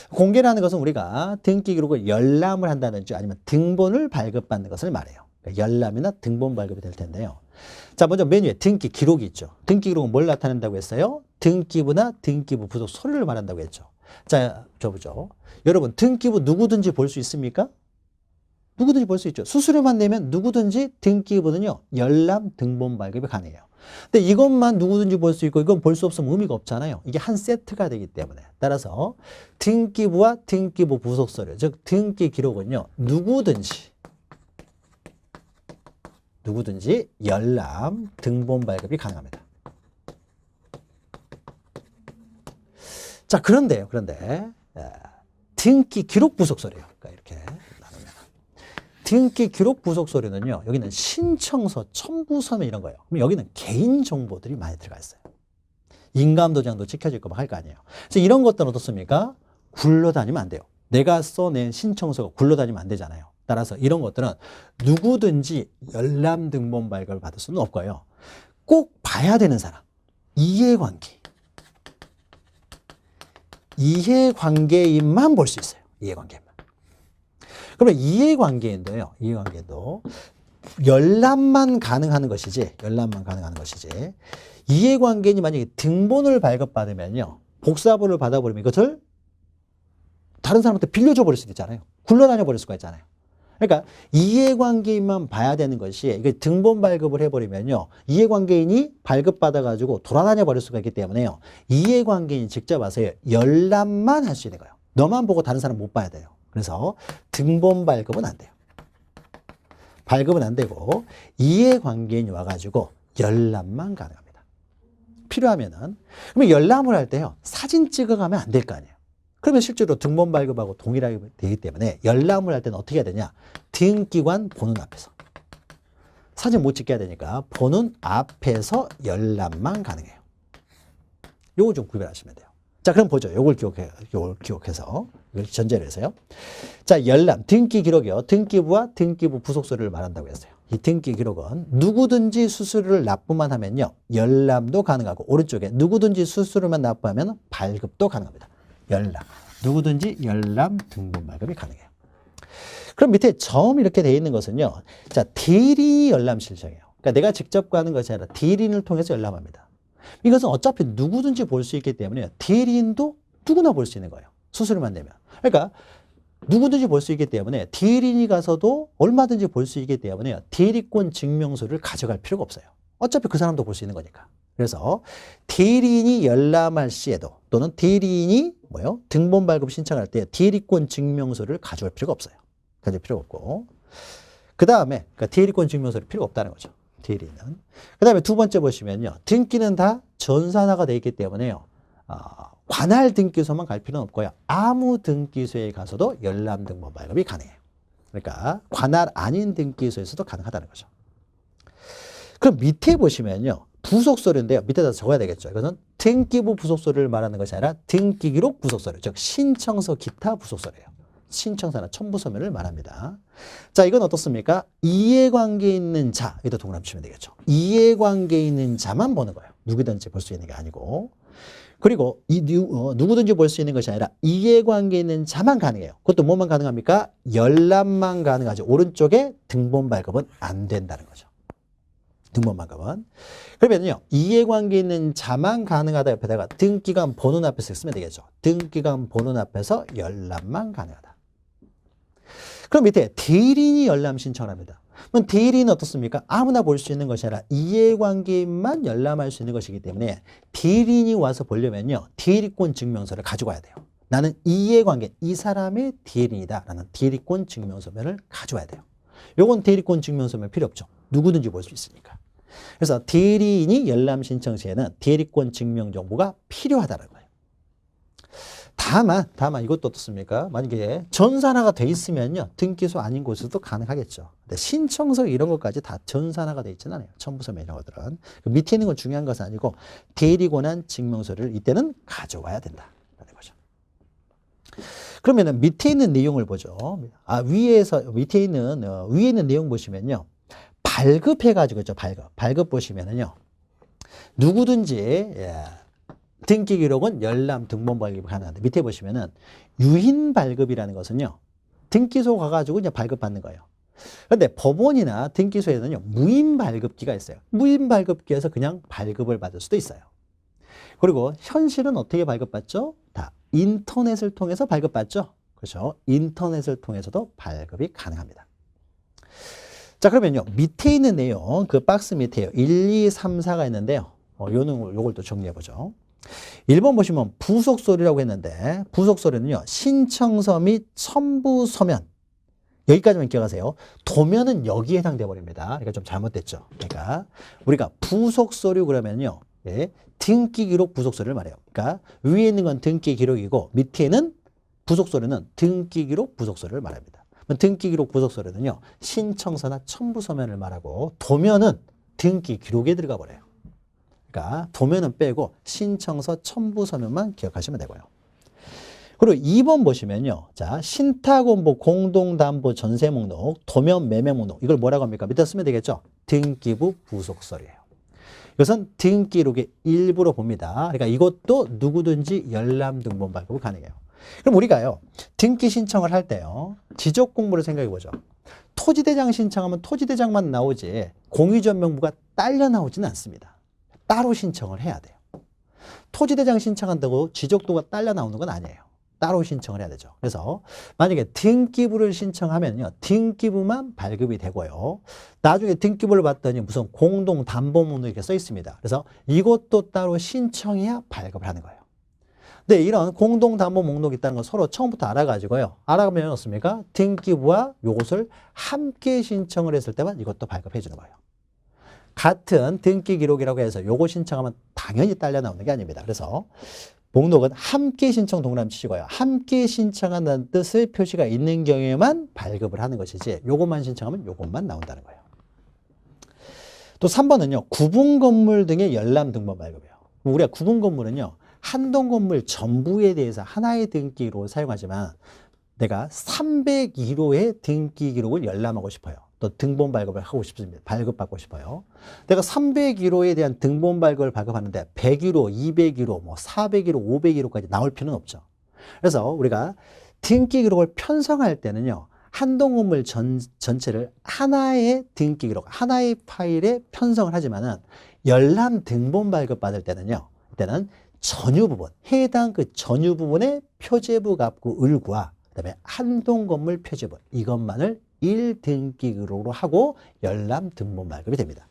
공개라는 것은 우리가 등기 기록을 열람을 한다든지 아니면 등본을 발급받는 것을 말해요. 그러니까 열람이나 등본 발급이 될 텐데요. 자, 먼저 맨 위에 등기 기록이 있죠. 등기 기록은 뭘 나타낸다고 했어요? 등기부나 등기부 부속 서류를 말한다고 했죠. 자, 저 보죠. 여러분, 등기부 누구든지 볼 수 있습니까? 누구든지 볼 수 있죠. 수수료만 내면 누구든지 등기부는요, 열람 등본 발급이 가능해요. 근데 이것만 누구든지 볼 수 있고 이건 볼 수 없으면 의미가 없잖아요. 이게 한 세트가 되기 때문에. 따라서 등기부와 등기부 부속 서류, 즉 등기 기록은요, 누구든지 열람 등본 발급이 가능합니다. 자, 그런데 등기 기록 부속 서류요. 그러니까 이렇게 나누면 등기 기록 부속 서류는요. 여기는 신청서, 첨부서면 이런 거예요. 그럼 여기는 개인 정보들이 많이 들어가 있어요. 인감 도장도 찍혀질 거 막 할 거 아니에요. 그래서 이런 것들은 어떻습니까? 굴러다니면 안 돼요. 내가 써낸 신청서가 굴러다니면 안 되잖아요. 따라서 이런 것들은 누구든지 열람 등본 발급을 받을 수는 없고요. 꼭 봐야 되는 사람, 이해관계인만 볼 수 있어요. 이해관계인만. 그러면 이해관계인도요. 이해관계도 열람만 가능한 것이지. 이해관계인이 만약에 등본을 발급받으면요. 복사본을 받아버리면 이것을 다른 사람한테 빌려줘 버릴 수도 있잖아요. 굴러다녀 버릴 수가 있잖아요. 그러니까 이해관계인만 봐야 되는 것이 이게 등본 발급을 해버리면요. 이해관계인이 발급받아가지고 돌아다녀 버릴 수가 있기 때문에요. 이해관계인이 직접 와서 열람만 할 수 있는 거예요. 너만 보고 다른 사람 못 봐야 돼요. 그래서 등본 발급은 안 돼요. 발급은 안 되고 이해관계인이 와가지고 열람만 가능합니다. 필요하면은. 그러면 열람을 할 때요. 사진 찍어가면 안 될 거 아니에요. 그러면 실제로 등본 발급하고 동일하게 되기 때문에 열람을 할 때는 어떻게 해야 되냐? 등기관 보는 앞에서. 사진 못 찍게 해야 되니까 보는 앞에서 열람만 가능해요. 요거 좀 구별하시면 돼요. 자, 그럼 보죠. 요걸 기억해서 이걸 전제로 해서요. 자, 열람, 등기 기록이요. 등기부와 등기부 부속 서류를 말한다고 했어요. 이 등기 기록은 누구든지 수수료를 납부만 하면요. 열람도 가능하고 오른쪽에 누구든지 수수료만 납부하면 발급도 가능합니다. 열람. 누구든지 열람 등본 발급이 가능해요. 그럼 밑에 점 이렇게 돼 있는 것은요. 자, 대리인이 열람 신청이에요. 그러니까 내가 직접 가는 것이 아니라 대리인을 통해서 열람합니다. 이것은 어차피 누구든지 볼 수 있기 때문에 대리인도 누구나 볼 수 있는 거예요. 수수료만 내면. 그러니까 누구든지 볼 수 있기 때문에 대리인이 가서도 얼마든지 볼 수 있기 때문에 대리권 증명서를 가져갈 필요가 없어요. 어차피 그 사람도 볼 수 있는 거니까. 그래서 대리인이 열람할 시에도 또는 대리인이 등본 발급 신청할 때 대리권 증명서를 가져올 필요가 없어요. 가져올 필요가 없고. 그 다음에 그러니까 대리권 증명서를 필요가 없다는 거죠. 대리인은. 그 다음에 두 번째 보시면요. 등기는 다 전산화가 되어 있기 때문에요. 관할 등기소만 갈 필요는 없고요. 아무 등기소에 가서도 열람 등본 발급이 가능해요. 그러니까 관할 아닌 등기소에서도 가능하다는 거죠. 그럼 밑에 보시면요. 부속 서류인데요. 밑에다 적어야 되겠죠. 이것은 등기부 부속 서류를 말하는 것이 아니라 등기 기록 부속 서류, 즉 신청서 기타 부속 서류예요. 신청서나 첨부서면을 말합니다. 자, 이건 어떻습니까? 이해관계 있는 자, 여기다 동그라미 치면 되겠죠. 이해관계 있는 자만 보는 거예요. 누구든지 볼 수 있는 게 아니고. 그리고 누구든지 볼 수 있는 것이 아니라 이해관계 있는 자만 가능해요. 그것도 뭐만 가능합니까? 열람만 가능하죠. 오른쪽에 등본 발급은 안 된다는 거죠. 등본 발급은. 그러면요, 이해관계 있는 자만 가능하다 옆에다가 등기관 번호 앞에서 쓰면 되겠죠. 등기관 번호 앞에서 열람만 가능하다. 그럼 밑에 대리인이 열람 신청을 합니다. 그럼 대리인은 어떻습니까? 아무나 볼 수 있는 것이 아니라 이해관계인만 열람할 수 있는 것이기 때문에 대리인이 와서 보려면요. 대리권 증명서를 가지고 와야 돼요. 나는 이해관계, 이 사람의 대리인이다 라는 대리권 증명서면을 가져와야 돼요. 요건 대리권 증명서면 필요 없죠. 누구든지 볼 수 있으니까. 그래서 대리인이 열람 신청 시에는 대리권 증명 정보가 필요하다는 거예요. 다만 이것도 어떻습니까? 만약에 전산화가 돼 있으면요. 등기소 아닌 곳에서도 가능하겠죠. 근데 신청서 이런 것까지 다 전산화가 돼 있지는 않아요. 첨부서면 이런 것들은. 그 밑에 있는 건 중요한 것은 아니고 대리권한 증명서를 이때는 가져와야 된다. 라는 거죠. 그러면은 밑에 있는 내용을 보죠. 밑에 있는 내용 보시면요. 발급해가지고 있죠. 발급 보시면은요. 누구든지, 등기 기록은 열람 등본 발급이 가능한데 밑에 보시면은 유인 발급이라는 것은요. 등기소 가가지고 이제 발급받는 거예요. 그런데 법원이나 등기소에는요. 무인 발급기가 있어요. 무인 발급기에서 그냥 발급을 받을 수도 있어요. 그리고 현실은 어떻게 발급받죠? 다 인터넷을 통해서 발급받죠. 그렇죠? 인터넷을 통해서도 발급이 가능합니다. 자, 그러면요. 밑에 있는 내용, 그 박스 밑에요. 1, 2, 3, 4가 있는데요. 요걸 또 정리해보죠. 1번 보시면 부속서류라고 했는데 부속서류는요. 신청서 및 첨부서면 여기까지만 기억하세요. 도면은 여기에 해당돼 버립니다. 그러니까 좀 잘못됐죠. 그러니까 우리가 부속서류 그러면요. 등기기록 부속서류를 말해요. 그러니까 위에 있는 건 등기기록이고 밑에 있는 부속서류는 등기기록 부속서류를 말합니다. 등기기록 부속서류는요. 신청서나 첨부서면을 말하고 도면은 등기기록에 들어가 버려요. 그러니까 도면은 빼고 신청서 첨부서면만 기억하시면 되고요. 그리고 2번 보시면요. 자, 신탁원보 공동담보 전세 목록, 도면 매매 목록. 이걸 뭐라고 합니까? 밑에 쓰면 되겠죠? 등기부 부속서류예요. 이것은 등기록의 일부로 봅니다. 그러니까 이것도 누구든지 열람 등본 발급이 가능해요. 그럼 우리가요. 등기 신청을 할 때요. 지적 공부를 생각해 보죠. 토지대장 신청하면 토지대장만 나오지 공유전명부가 딸려 나오지는 않습니다. 따로 신청을 해야 돼요. 토지대장 신청한다고 지적도가 딸려 나오는 건 아니에요. 따로 신청을 해야 되죠. 그래서 만약에 등기부를 신청하면요. 등기부만 발급이 되고요. 나중에 등기부를 봤더니 무슨 공동담보문으로 이렇게 써 있습니다. 그래서 이것도 따로 신청해야 발급을 하는 거예요. 근데 이런 공동담보 목록이 있다는 건 서로 처음부터 알아가지고요. 알아가면 어떻습니까? 등기부와 요것을 함께 신청을 했을 때만 이것도 발급해 주는 거예요. 같은 등기 기록이라고 해서 요거 신청하면 당연히 딸려 나오는 게 아닙니다. 그래서 목록은 함께 신청 동그라미 치시고요. 함께 신청한다는 뜻의 표시가 있는 경우에만 발급을 하는 것이지 요것만 신청하면 요것만 나온다는 거예요. 또 3번은요. 구분 건물 등의 열람 등본 발급이에요. 우리가 구분 건물은요. 한 동 건물 전부에 대해서 하나의 등기 기록을 사용하지만 내가 301호의 등기 기록을 열람하고 싶어요. 또 등본 발급을 하고 싶습니다. 발급받고 싶어요. 내가 301호에 대한 등본 발급을 발급하는데 101호, 201호, 401호, 501호까지 나올 필요는 없죠. 그래서 우리가 등기 기록을 편성할 때는요. 한 동 건물 전체를 하나의 등기 기록, 하나의 파일에 편성을 하지만은 열람 등본 발급 받을 때는요. 이때는 전유 부분, 해당 그 전유 부분의 표제부 갑구 을과 그다음에 한 동 건물 표제부 이것만을 1등기 기록으로 하고 열람 등본 발급이 됩니다.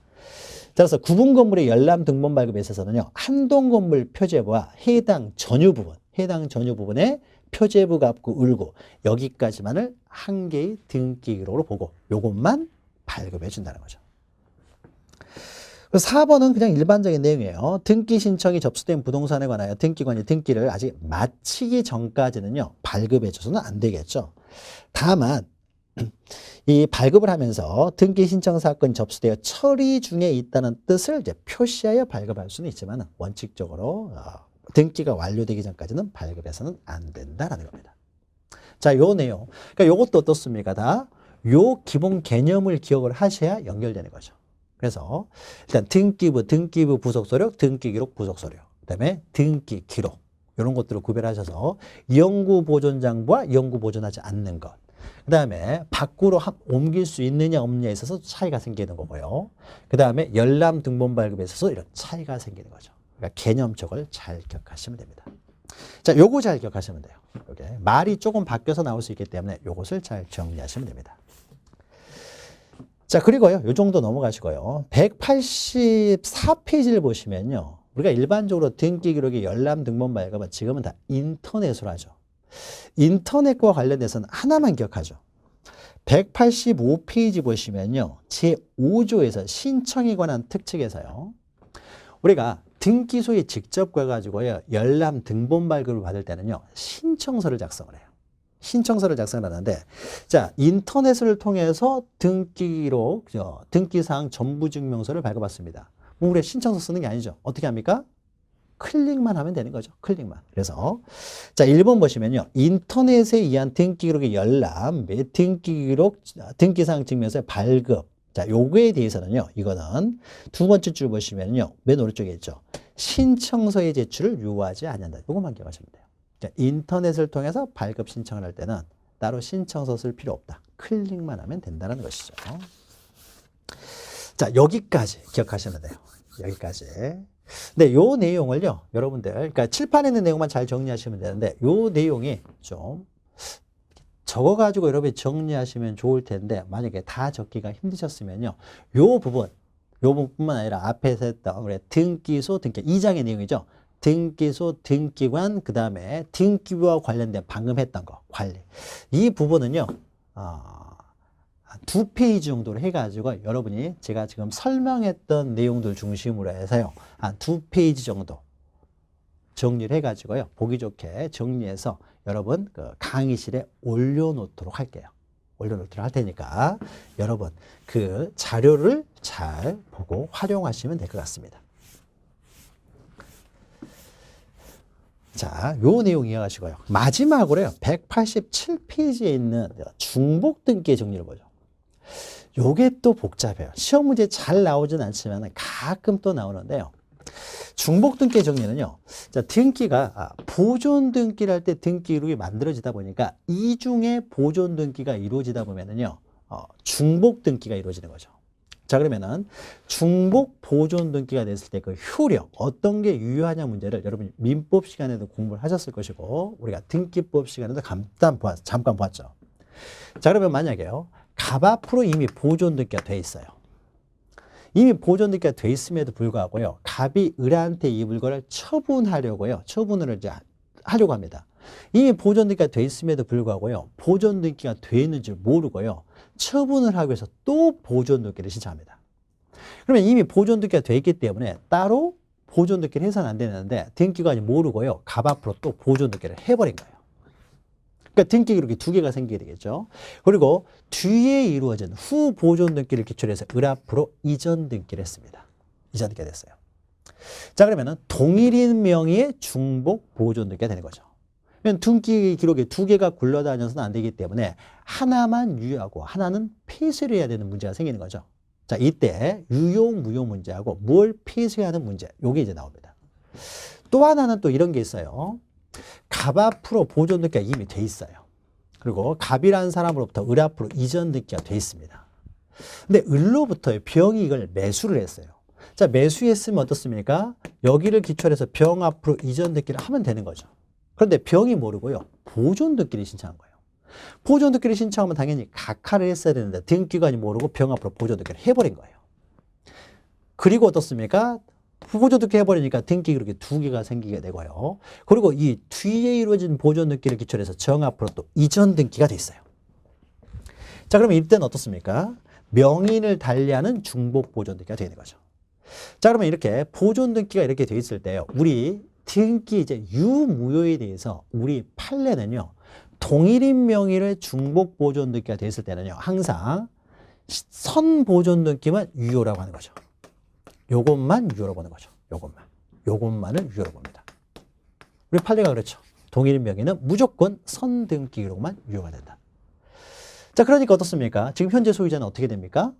따라서 구분 건물의 열람 등본 발급에 있어서는요. 한 동 건물 표제부와 해당 전유 부분의 표제부 갑구 을고 여기까지만을 한 개의 등기 기록으로 보고 요것만 발급해 준다는 거죠. 4번은 그냥 일반적인 내용이에요. 등기 신청이 접수된 부동산에 관하여 등기관이 등기를 아직 마치기 전까지는요. 발급해 줘서는 안 되겠죠. 다만 이 발급을 하면서 등기 신청 사건이 접수되어 처리 중에 있다는 뜻을 이제 표시하여 발급할 수는 있지만 원칙적으로 등기가 완료되기 전까지는 발급해서는 안 된다라는 겁니다. 자, 요 내용. 그러니까 요것도 어떻습니까? 다 요 기본 개념을 기억을 하셔야 연결되는 거죠. 그래서 일단 등기부 부속서류, 등기기록 부속서류, 그다음에 등기기록 이런 것들을 구별하셔서 영구보존장부와 영구보존하지 않는 것, 그다음에 밖으로 옮길 수 있느냐 없느냐에 있어서 차이가 생기는 거고요. 그다음에 열람 등본 발급에 있어서 이런 차이가 생기는 거죠. 그러니까 개념적을 잘 기억하시면 됩니다. 자, 요거 잘 기억하시면 돼요. 요게 말이 조금 바뀌어서 나올 수 있기 때문에 요것을 잘 정리하시면 됩니다. 자, 그리고요, 요 정도 넘어가시고요. 184페이지를 보시면요. 우리가 일반적으로 등기 기록의 열람 등본 발급은 지금은 다 인터넷으로 하죠. 인터넷과 관련돼서는 하나만 기억하죠. 185페이지 보시면요. 제5조에서 신청에 관한 특칙에서요. 우리가 등기소에 직접 가가지고요, 열람 등본 발급을 받을 때는요, 신청서를 작성을 해요. 신청서를 작성을 하는데, 자, 인터넷을 통해서 등기록, 등기사항 전부증명서를 발급받습니다. 뭐 우리가 신청서 쓰는 게 아니죠. 어떻게 합니까? 클릭만 하면 되는 거죠. 클릭만. 그래서 자, 1번 보시면요. 인터넷에 의한 등기기록의 열람 및 등기기록, 등기사항 증명서의 발급. 자, 요거에 대해서는요. 이거는 두 번째 줄 보시면요. 맨 오른쪽에 있죠. 신청서의 제출을 요구하지 않는다. 요것만 기억하시면 돼요. 자, 인터넷을 통해서 발급 신청을 할 때는 따로 신청서 쓸 필요 없다. 클릭만 하면 된다는 것이죠. 자, 여기까지 기억하시면 돼요. 여기까지. 네, 요 내용을요, 여러분들, 그러니까 칠판에 있는 내용만 잘 정리하시면 되는데, 요 내용이 좀 적어가지고 여러분이 정리하시면 좋을 텐데, 만약에 다 적기가 힘드셨으면요, 요 부분뿐만 아니라 앞에서 했던 우리 등기소, 등기 2장의 내용이죠. 등기소, 등기관, 그 다음에 등기부와 관련된 방금 했던 거, 관리. 이 부분은요, 2페이지 정도로 해가지고 여러분이 제가 지금 설명했던 내용들 중심으로 해서요, 한 2페이지 정도 정리를 해가지고요, 보기 좋게 정리해서 여러분 그 강의실에 올려놓도록 할게요. 올려놓도록 할 테니까 여러분 그 자료를 잘 보고 활용하시면 될 것 같습니다. 자, 요 내용 이해하시고요. 마지막으로요, 187페이지에 있는 중복 등기의 정리를 보죠. 요게 또 복잡해요. 시험 문제 잘 나오진 않지만 가끔 또 나오는데요. 중복 등기의 정리는요. 자, 등기가 보존 등기를 할 때 등기 기록이 만들어지다 보니까 이중에 보존 등기가 이루어지다 보면은요. 중복 등기가 이루어지는 거죠. 자, 그러면은 중복 보존 등기가 됐을 때 그 효력, 어떤 게 유효하냐 문제를 여러분이 민법 시간에도 공부를 하셨을 것이고 우리가 등기법 시간에도 잠깐 보았죠. 자, 그러면 만약에요. 갑 앞으로 이미 보존 등기가 돼 있어요. 이미 보존 등기가 돼 있음에도 불구하고요. 갑이 을한테 이 물건을 처분하려고요. 처분을 이제 하려고 합니다. 이미 보존 등기가 돼 있음에도 불구하고요. 보존 등기가 돼 있는 줄 모르고요. 처분을 하기 위해서 또 보존 등기를 신청합니다. 그러면 이미 보존 등기가 돼 있기 때문에 따로 보존 등기를 해서는 안 되는데 등기관이 모르고요. 갑 앞으로 또 보존 등기를 해버린 거예요. 그러니까 등기 기록이 두 개가 생기게 되겠죠. 그리고 뒤에 이루어진 후 보존 등기를 기초로 해서 을 앞으로 이전 등기를 했습니다. 이전 등기가 됐어요. 자, 그러면은 동일인 명의의 중복 보존 등기가 되는 거죠. 그러면 등기 기록이 두 개가 굴러다녀서는 안 되기 때문에 하나만 유효하고 하나는 폐쇄를 해야 되는 문제가 생기는 거죠. 자, 이때 유효 무효 문제하고 뭘 폐쇄하는 문제, 요게 이제 나옵니다. 또 하나는 또 이런 게 있어요. 갑 앞으로 보존 등기가 이미 돼 있어요. 그리고 갑이라는 사람으로부터 을 앞으로 이전 등기가 돼 있습니다. 근데 을로부터 병이 이걸 매수를 했어요. 자, 매수했으면 어떻습니까? 여기를 기초로 해서 병 앞으로 이전 등기를 하면 되는 거죠. 그런데 병이 모르고요. 보존 등기를 신청한 거예요. 보존 등기를 신청하면 당연히 각하를 했어야 되는데 등기관이 모르고 병 앞으로 보존 등기를 해버린 거예요. 그리고 어떻습니까? 보존 등기 해버리니까 등기 기록이 두 개가 생기게 되고요. 그리고 이 뒤에 이루어진 보존 등기를 기초로 해서 정 앞으로 또 이전 등기가 돼 있어요. 자, 그러면 이때는 어떻습니까? 명인을 달리하는 중복 보존 등기가 되는 거죠. 자, 그러면 이렇게 보존 등기가 이렇게 돼 있을 때요. 우리 등기 이제 유무효에 대해서 우리 판례는요. 동일인 명의의 중복 보존 등기가 돼 있을 때는요. 항상 선 보존 등기만 유효라고 하는 거죠. 요것만 유효로 보는 거죠. 요것만을 유효로 봅니다. 우리 판례가 그렇죠. 동일인 명의는 무조건 선 등기 기록만 유효가 된다. 자, 그러니까 어떻습니까? 지금 현재 소유자는 어떻게 됩니까?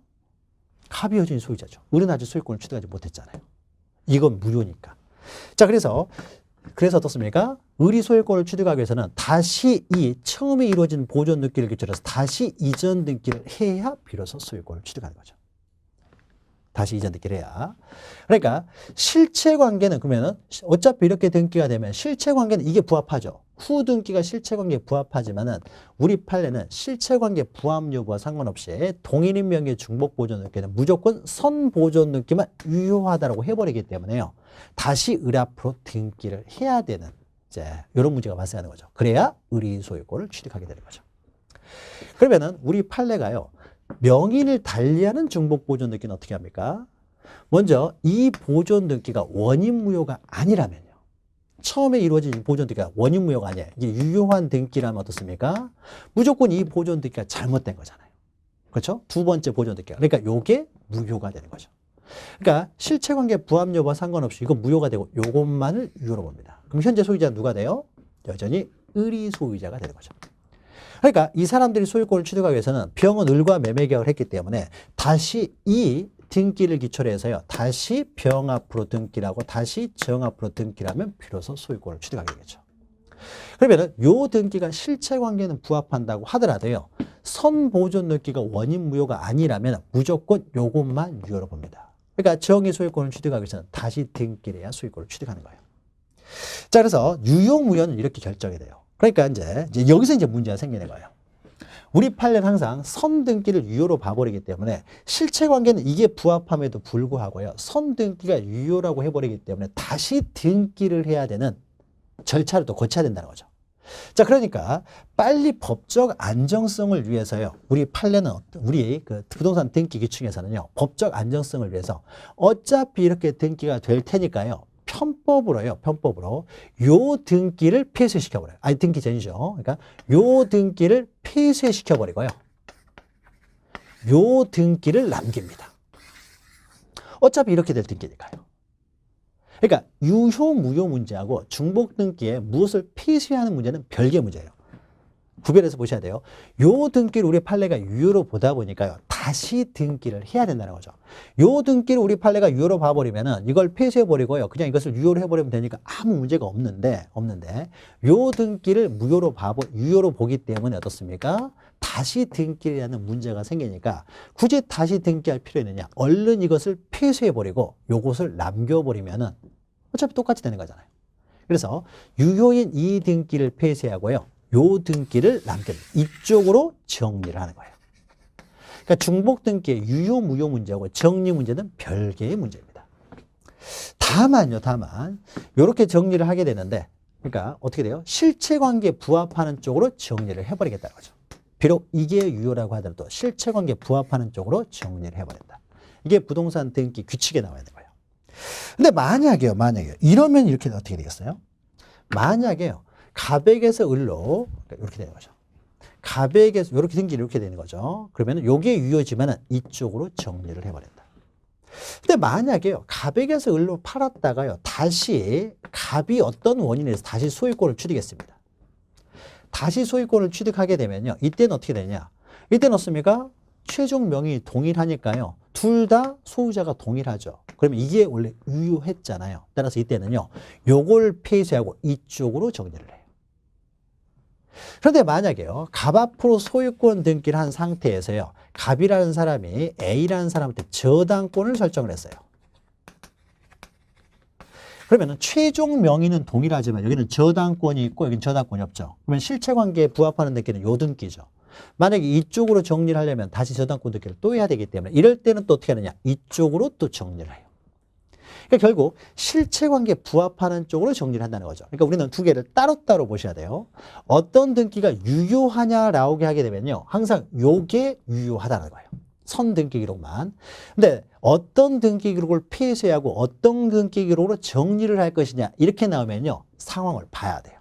갑이 여전히 소유자죠. 을은 아직 소유권을 취득하지 못했잖아요. 이건 무효니까. 자, 그래서 어떻습니까? 을이 소유권을 취득하기 위해서는 다시 이 처음에 이루어진 보존 등기를 기초로 해서 다시 이전 등기를 해야 비로소 소유권을 취득하는 거죠. 다시 이전 등기를 해야. 그러니까 실체 관계는 그러면은 어차피 이렇게 등기가 되면 실체 관계는 이게 부합하죠. 후 등기가 실체 관계에 부합하지만은 우리 판례는 실체 관계 부합 여부와 상관없이 동일인 명의의 중복 보존 등기는 무조건 선 보존 등기만 유효하다라고 해버리기 때문에요. 다시 을 앞으로 등기를 해야 되는 이제 이런 문제가 발생하는 거죠. 그래야 을이 소유권을 취득하게 되는 거죠. 그러면은 우리 판례가요. 명인을 달리하는 중복 보존 등기는 어떻게 합니까? 먼저 이 보존 등기가 원인 무효가 아니라면요. 처음에 이루어진 보존 등기가 원인 무효가 아니에요. 이게 유효한 등기라면 어떻습니까? 무조건 이 보존 등기가 잘못된 거잖아요. 그렇죠? 두 번째 보존 등기가. 그러니까 요게 무효가 되는 거죠. 그러니까 실체관계 부합 여부와 상관없이 이거 무효가 되고 요것만을 유효로 봅니다. 그럼 현재 소유자는 누가 돼요? 여전히 을이 소유자가 되는 거죠. 그러니까 이 사람들이 소유권을 취득하기 위해서는 병은 을과 매매 계약을 했기 때문에 다시 이 등기를 기초로 해서요. 다시 병 앞으로 등기라고 다시 정 앞으로 등기라면 비로소 소유권을 취득하게 되겠죠. 그러면은 요 등기가 실체관계는 부합한다고 하더라도요. 선보존 등기가 원인 무효가 아니라면 무조건 요것만 유효로 봅니다. 그러니까 정의 소유권을 취득하기 위해서는 다시 등기를 해야 소유권을 취득하는 거예요. 자, 그래서 유효 무효는 이렇게 결정이 돼요. 그러니까 이제 여기서 이제 문제가 생기는 거예요. 우리 판례는 항상 선등기를 유효로 봐버리기 때문에 실체관계는 이게 부합함에도 불구하고요. 선등기가 유효라고 해버리기 때문에 다시 등기를 해야 되는 절차를 또 거쳐야 된다는 거죠. 자, 그러니까 빨리 법적 안정성을 위해서요. 우리 판례는 우리 그 부동산 등기 기준에서는요. 법적 안정성을 위해서 어차피 이렇게 등기가 될 테니까요. 편법으로 요 등기를 폐쇄시켜버려요. 아니, 등기 전이죠. 그러니까 요 등기를 폐쇄시켜버리고요. 요 등기를 남깁니다. 어차피 이렇게 될 등기니까요. 그러니까 유효 무효 문제하고 중복 등기에 무엇을 폐쇄하는 문제는 별개 문제예요. 구별해서 보셔야 돼요. 요 등기를 우리 판례가 유효로 보다 보니까요. 다시 등기를 해야 된다는 거죠. 요 등기를 우리 판례가 유효로 봐버리면은 이걸 폐쇄해버리고요. 그냥 이것을 유효로 해버리면 되니까 아무 문제가 없는데 요 등기를 유효로 보기 때문에 어떻습니까? 다시 등기를 하는 문제가 생기니까 굳이 다시 등기할 필요 있느냐? 얼른 이것을 폐쇄해버리고 요것을 남겨버리면은 어차피 똑같이 되는 거잖아요. 그래서 유효인 이 등기를 폐쇄하고요. 요 등기를 남깁니다. 이쪽으로 정리를 하는 거예요. 그러니까 중복 등기의 유효 무효 문제하고 정리 문제는 별개의 문제입니다. 다만 이렇게 정리를 하게 되는데 그러니까 어떻게 돼요? 실체관계에 부합하는 쪽으로 정리를 해버리겠다는 거죠. 비록 이게 유효라고 하더라도 실체관계에 부합하는 쪽으로 정리를 해버린다. 이게 부동산 등기 규칙에 나와 있는 거예요. 근데 만약에요. 이러면 이렇게 어떻게 되겠어요? 만약에요. 가백에서 을로 이렇게 되는 거죠. 가백에서 이렇게 등기 이렇게 되는 거죠. 그러면 요게 유효지만은 이쪽으로 정리를 해버린다. 근데 만약에요. 가백에서 을로 팔았다가요. 다시 갑이 어떤 원인에서 다시 소유권을 취득했습니다. 다시 소유권을 취득하게 되면요. 이때는 어떻게 되냐? 이때는 어떻습니까? 최종 명의 동일하니까요. 둘 다 소유자가 동일하죠. 그러면 이게 원래 유효했잖아요. 따라서 이때는요. 요걸 폐쇄하고 이쪽으로 정리를 해요. 그런데 만약에요. 갑 앞으로 소유권 등기를 한 상태에서요. 갑이라는 사람이 A라는 사람한테 저당권을 설정을 했어요. 그러면 최종 명의는 동일하지만 여기는 저당권이 있고 여기는 저당권이 없죠. 그러면 실체관계에 부합하는 등기는 요 등기죠. 만약에 이쪽으로 정리를 하려면 다시 저당권 등기를 또 해야 되기 때문에 이럴 때는 또 어떻게 하느냐. 이쪽으로 또 정리를 해요. 그러니까 결국 실체관계에 부합하는 쪽으로 정리를 한다는 거죠. 그러니까 우리는 두 개를 따로따로 보셔야 돼요. 어떤 등기가 유효하냐라고 하게 되면요. 항상 요게 유효하다는 거예요. 선등기 기록만. 근데 어떤 등기 기록을 폐쇄하고 어떤 등기 기록으로 정리를 할 것이냐 이렇게 나오면요. 상황을 봐야 돼요.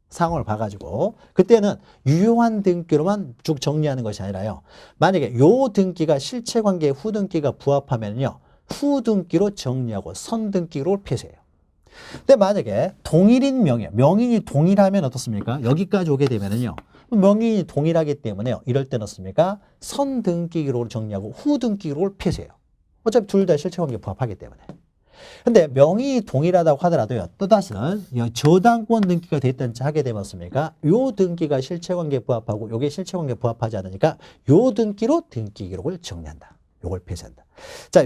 상황을 봐가지고 그때는 유효한 등기로만 쭉 정리하는 것이 아니라요. 만약에 요 등기가 실체관계에 후등기가 부합하면요. 후등기로 정리하고 선등기로 폐쇄해요. 근데 만약에 동일인 명인이 동일하면 어떻습니까? 여기까지 오게 되면은요. 명인이 동일하기 때문에요. 이럴 때는 어떻습니까? 선등기로 정리하고 후등기로 폐쇄해요. 어차피 둘 다 실체관계에 부합하기 때문에. 근데 명의 동일하다고 하더라도요. 또다시는 저당권 등기가 됐다는 하게 되면 어떻습니까? 요 등기가 실체관계에 부합하고 요게 실체관계에 부합하지 않으니까 요 등기로 등기 기록을 정리한다. 요걸 폐쇄한다. 자,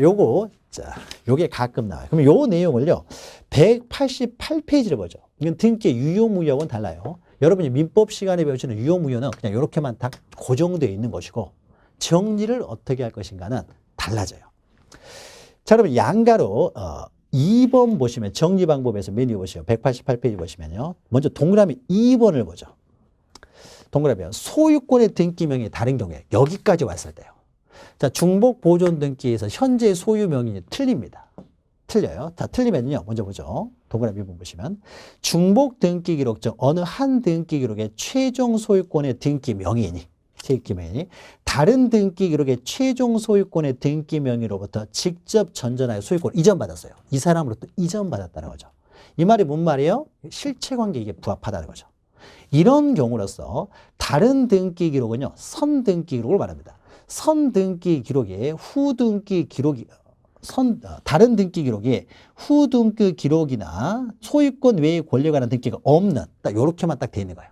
요게 가끔 나와요. 그럼 요 내용을요. 188페이지를 보죠. 이건 등기의 유효 무효는 달라요. 여러분이 민법 시간에 배우시는 유효 무효는 그냥 이렇게만 다 고정되어 있는 것이고 정리를 어떻게 할 것인가는 달라져요. 자, 여러분 양가로 2번 보시면 정리 방법에서 메뉴 보시죠. 188페이지 보시면요. 먼저 동그라미 2번을 보죠. 동그라미 소유권의 등기명이 다른 경우에 여기까지 왔을 때요. 자, 중복 보존 등기에서 현재 소유 명의는 틀립니다. 틀려요. 자, 틀리면요. 먼저 보죠. 동그라미 1번 보시면 중복 등기 기록 중 어느 한 등기 기록의 최종 소유권의 등기 명의인이 다른 등기 기록의 최종 소유권의 등기 명의로부터 직접 전전하여 소유권을 이전받았어요. 이 사람으로부터 이전받았다는 거죠. 이 말이 뭔 말이에요? 실체관계에 이게 부합하다는 거죠. 이런 경우로서 다른 등기 기록은요. 선등기 기록을 말합니다. 선등기 기록에 후등기 기록이 다른 등기 기록이 후등기 기록이나 소유권 외의 권리에 관한 등기가 없는 딱 요렇게만 딱 돼 있는 거예요.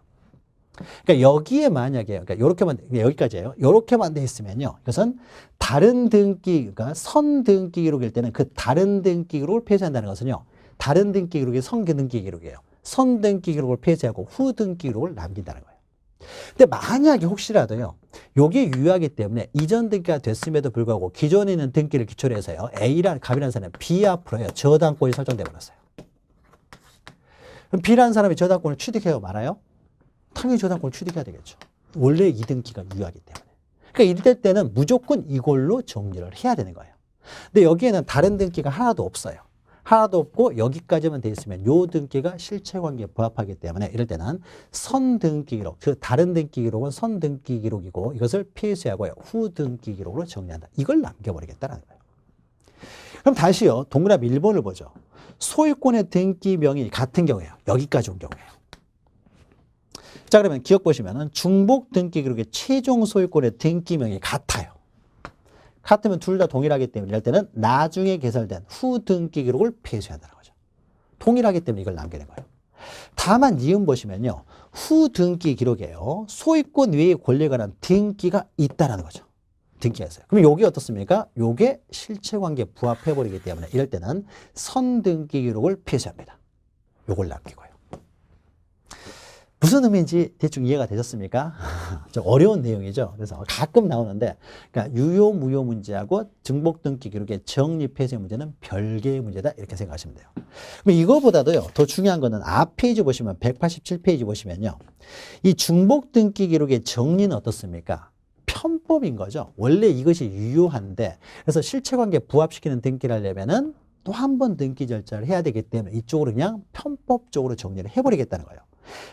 그러니까 여기에 만약에 그러니까 요렇게만 여기까지예요. 요렇게만 돼 있으면요. 이것은 다른 등기가 선등기 기록일 때는 그 다른 등기 기록을 폐쇄한다는 것은요. 다른 등기 기록이 선등기 기록이에요. 선등기 기록을 폐쇄하고 후등기 기록을 남긴다는 거예요. 근데 만약에 혹시라도요. 요게 유효하기 때문에 이전 등기가 됐음에도 불구하고 기존에 있는 등기를 기초로 해서요. A라는 갑이라는 사람은 B 앞으로요. 저당권이 설정돼 버렸어요. 그럼 B라는 사람이 저당권을 취득해요, 말아요? 당연히 저당권을 취득해야 되겠죠. 원래 이 등기가 유효하기 때문에. 그러니까 이럴 때는 무조건 이걸로 정리를 해야 되는 거예요. 근데 여기에는 다른 등기가 하나도 없어요. 하나도 없고 여기까지만 돼 있으면 요 등기가 실체관계에 부합하기 때문에 이럴 때는 선등기 기록, 그 다른 등기 기록은 선등기 기록이고 이것을 폐쇄하고요. 후등기 기록으로 정리한다. 이걸 남겨버리겠다는 거예요. 그럼 다시요. 동그라미 1번을 보죠. 소유권의 등기 명의 같은 경우에요. 여기까지 온 경우에요. 자, 그러면 기억 보시면은 중복 등기 기록의 최종 소유권의 등기 명의 같아요. 같으면 둘 다 동일하기 때문에 이럴 때는 나중에 개설된 후등기 기록을 폐쇄한다는 거죠. 동일하기 때문에 이걸 남기는 거예요. 다만 니은 보시면요. 후등기 기록이에요. 소유권 외의 권리에 관한 등기가 있다는 거죠. 등기가 있어요. 그럼 요게 어떻습니까? 요게 실체관계에 부합해버리기 때문에 이럴 때는 선등기 기록을 폐쇄합니다. 요걸 남기고요. 무슨 의미인지 대충 이해가 되셨습니까? 좀 어려운 내용이죠. 그래서 가끔 나오는데, 그러니까 유효, 무효 문제하고 중복 등기 기록의 정리 폐쇄 문제는 별개의 문제다. 이렇게 생각하시면 돼요. 그럼 이거보다도요, 더 중요한 거는 앞 페이지 보시면, 187페이지 보시면요. 이 중복 등기 기록의 정리는 어떻습니까? 편법인 거죠. 원래 이것이 유효한데, 그래서 실체관계에 부합시키는 등기를 하려면은 또 한 번 등기 절차를 해야 되기 때문에 이쪽으로 그냥 편법적으로 정리를 해버리겠다는 거예요.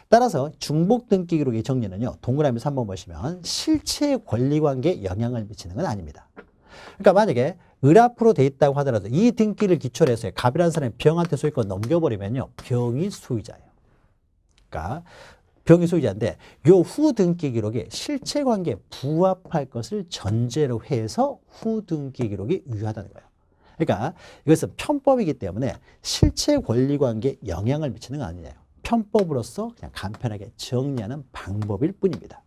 따라서 중복 등기 기록의 정리는요. 동그라미 3번 보시면 실체 권리관계에 영향을 미치는 건 아닙니다. 그러니까 만약에 을 앞으로 돼 있다고 하더라도 이 등기를 기초로 해서 갑이라는 사람이 병한테 소유권 넘겨버리면요. 병이 소유자예요. 그러니까 병이 소유자인데 요 후 등기 기록이 실체 관계에 부합할 것을 전제로 해서 후 등기 기록이 유효하다는 거예요. 그러니까 이것은 편법이기 때문에 실체 권리관계에 영향을 미치는 건 아니에요. 편법으로서 그냥 간편하게 정리하는 방법일 뿐입니다.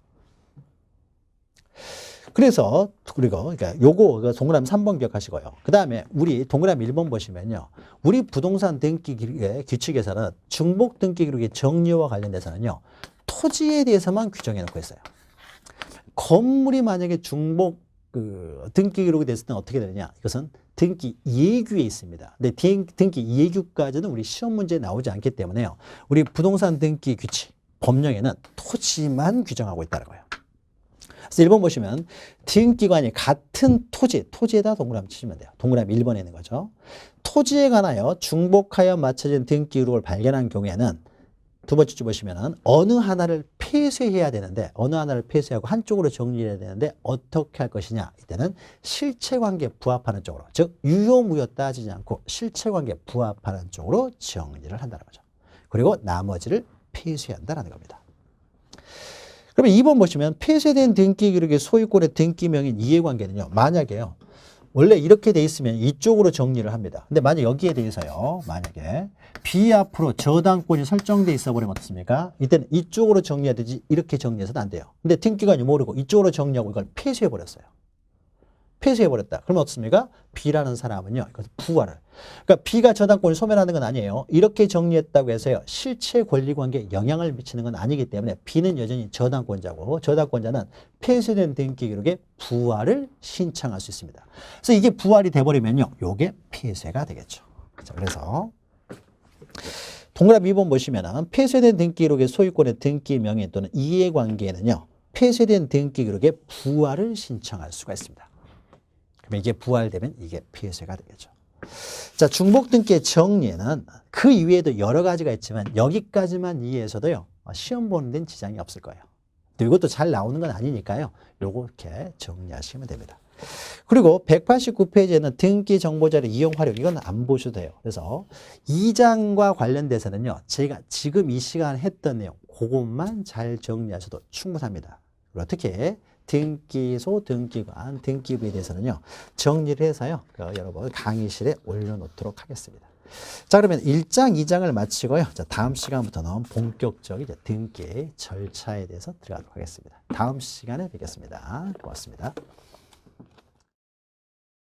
그래서 그리고 그러니까 요거 동그라미 3번 기억하시고요. 그 다음에 우리 동그라미 1번 보시면요. 우리 부동산 등기 규칙에서는 중복 등기 기록의 정리와 관련돼서는요. 토지에 대해서만 규정해 놓고 있어요. 건물이 만약에 중복 등기 기록이 됐을 때는 어떻게 되느냐? 이것은 등기 이해규에 있습니다. 근데 등기 이해규까지는 우리 시험 문제에 나오지 않기 때문에요. 우리 부동산 등기 규칙, 법령에는 토지만 규정하고 있다는 거예요. 그래서 1번 보시면 등기관이 같은 토지에다 동그라미 치시면 돼요. 동그라미 1번에 있는 거죠. 토지에 관하여 중복하여 맞춰진 등기 기록을 발견한 경우에는 두 번째 줄 보시면은 어느 하나를 폐쇄해야 되는데 어느 하나를 폐쇄하고 한쪽으로 정리해야 되는데 어떻게 할 것이냐. 이때는 실체관계에 부합하는 쪽으로 즉 유효 무효 따지지 않고 실체관계에 부합하는 쪽으로 정리를 한다는 거죠. 그리고 나머지를 폐쇄한다는 겁니다. 그러면 2번 보시면 폐쇄된 등기 기록의 소유권의 등기명인 이해관계는요. 만약에요. 원래 이렇게 돼 있으면 이쪽으로 정리를 합니다. 근데 만약 여기에 대해서요. 만약에 B 앞으로 저당권이 설정돼 있어 버리면 어떻습니까? 이때는 이쪽으로 정리해야 되지 이렇게 정리해서는 안 돼요. 근데 등기관이 모르고 이쪽으로 정리하고 이걸 폐쇄해 버렸어요. 폐쇄해 버렸다. 그러면 어떻습니까? B라는 사람은요. 이것을 부활을. 그러니까 B가 저당권을 소멸하는 건 아니에요. 이렇게 정리했다고 해서요. 실체 권리관계에 영향을 미치는 건 아니기 때문에 B는 여전히 저당권자고 저당권자는 폐쇄된 등기 기록에 부활을 신청할 수 있습니다. 그래서 이게 부활이 돼버리면요. 요게 폐쇄가 되겠죠. 그래서 동그라미 2번 보시면은 폐쇄된 등기 기록의 소유권의 등기 명의 또는 이해관계에는요. 폐쇄된 등기 기록에 부활을 신청할 수가 있습니다. 그러면 이게 부활되면 이게 피해세가 되겠죠. 자, 중복 등기의 정리는 그 이외에도 여러 가지가 있지만 여기까지만 이해해서도요, 시험 보는 데는 지장이 없을 거예요. 또 이것도 잘 나오는 건 아니니까요. 요거 이렇게 정리하시면 됩니다. 그리고 189페이지에는 등기 정보자료 이용 활용, 이건 안 보셔도 돼요. 그래서 2장과 관련돼서는요, 제가 지금 이 시간에 했던 내용, 그것만 잘 정리하셔도 충분합니다. 그리고 특히 등기소, 등기관, 등기부에 대해서는요, 정리를 해서요, 여러분 강의실에 올려놓도록 하겠습니다. 자, 그러면 1장, 2장을 마치고요. 자, 다음 시간부터는 본격적인 이제 등기 절차에 대해서 들어가도록 하겠습니다. 다음 시간에 뵙겠습니다. 고맙습니다.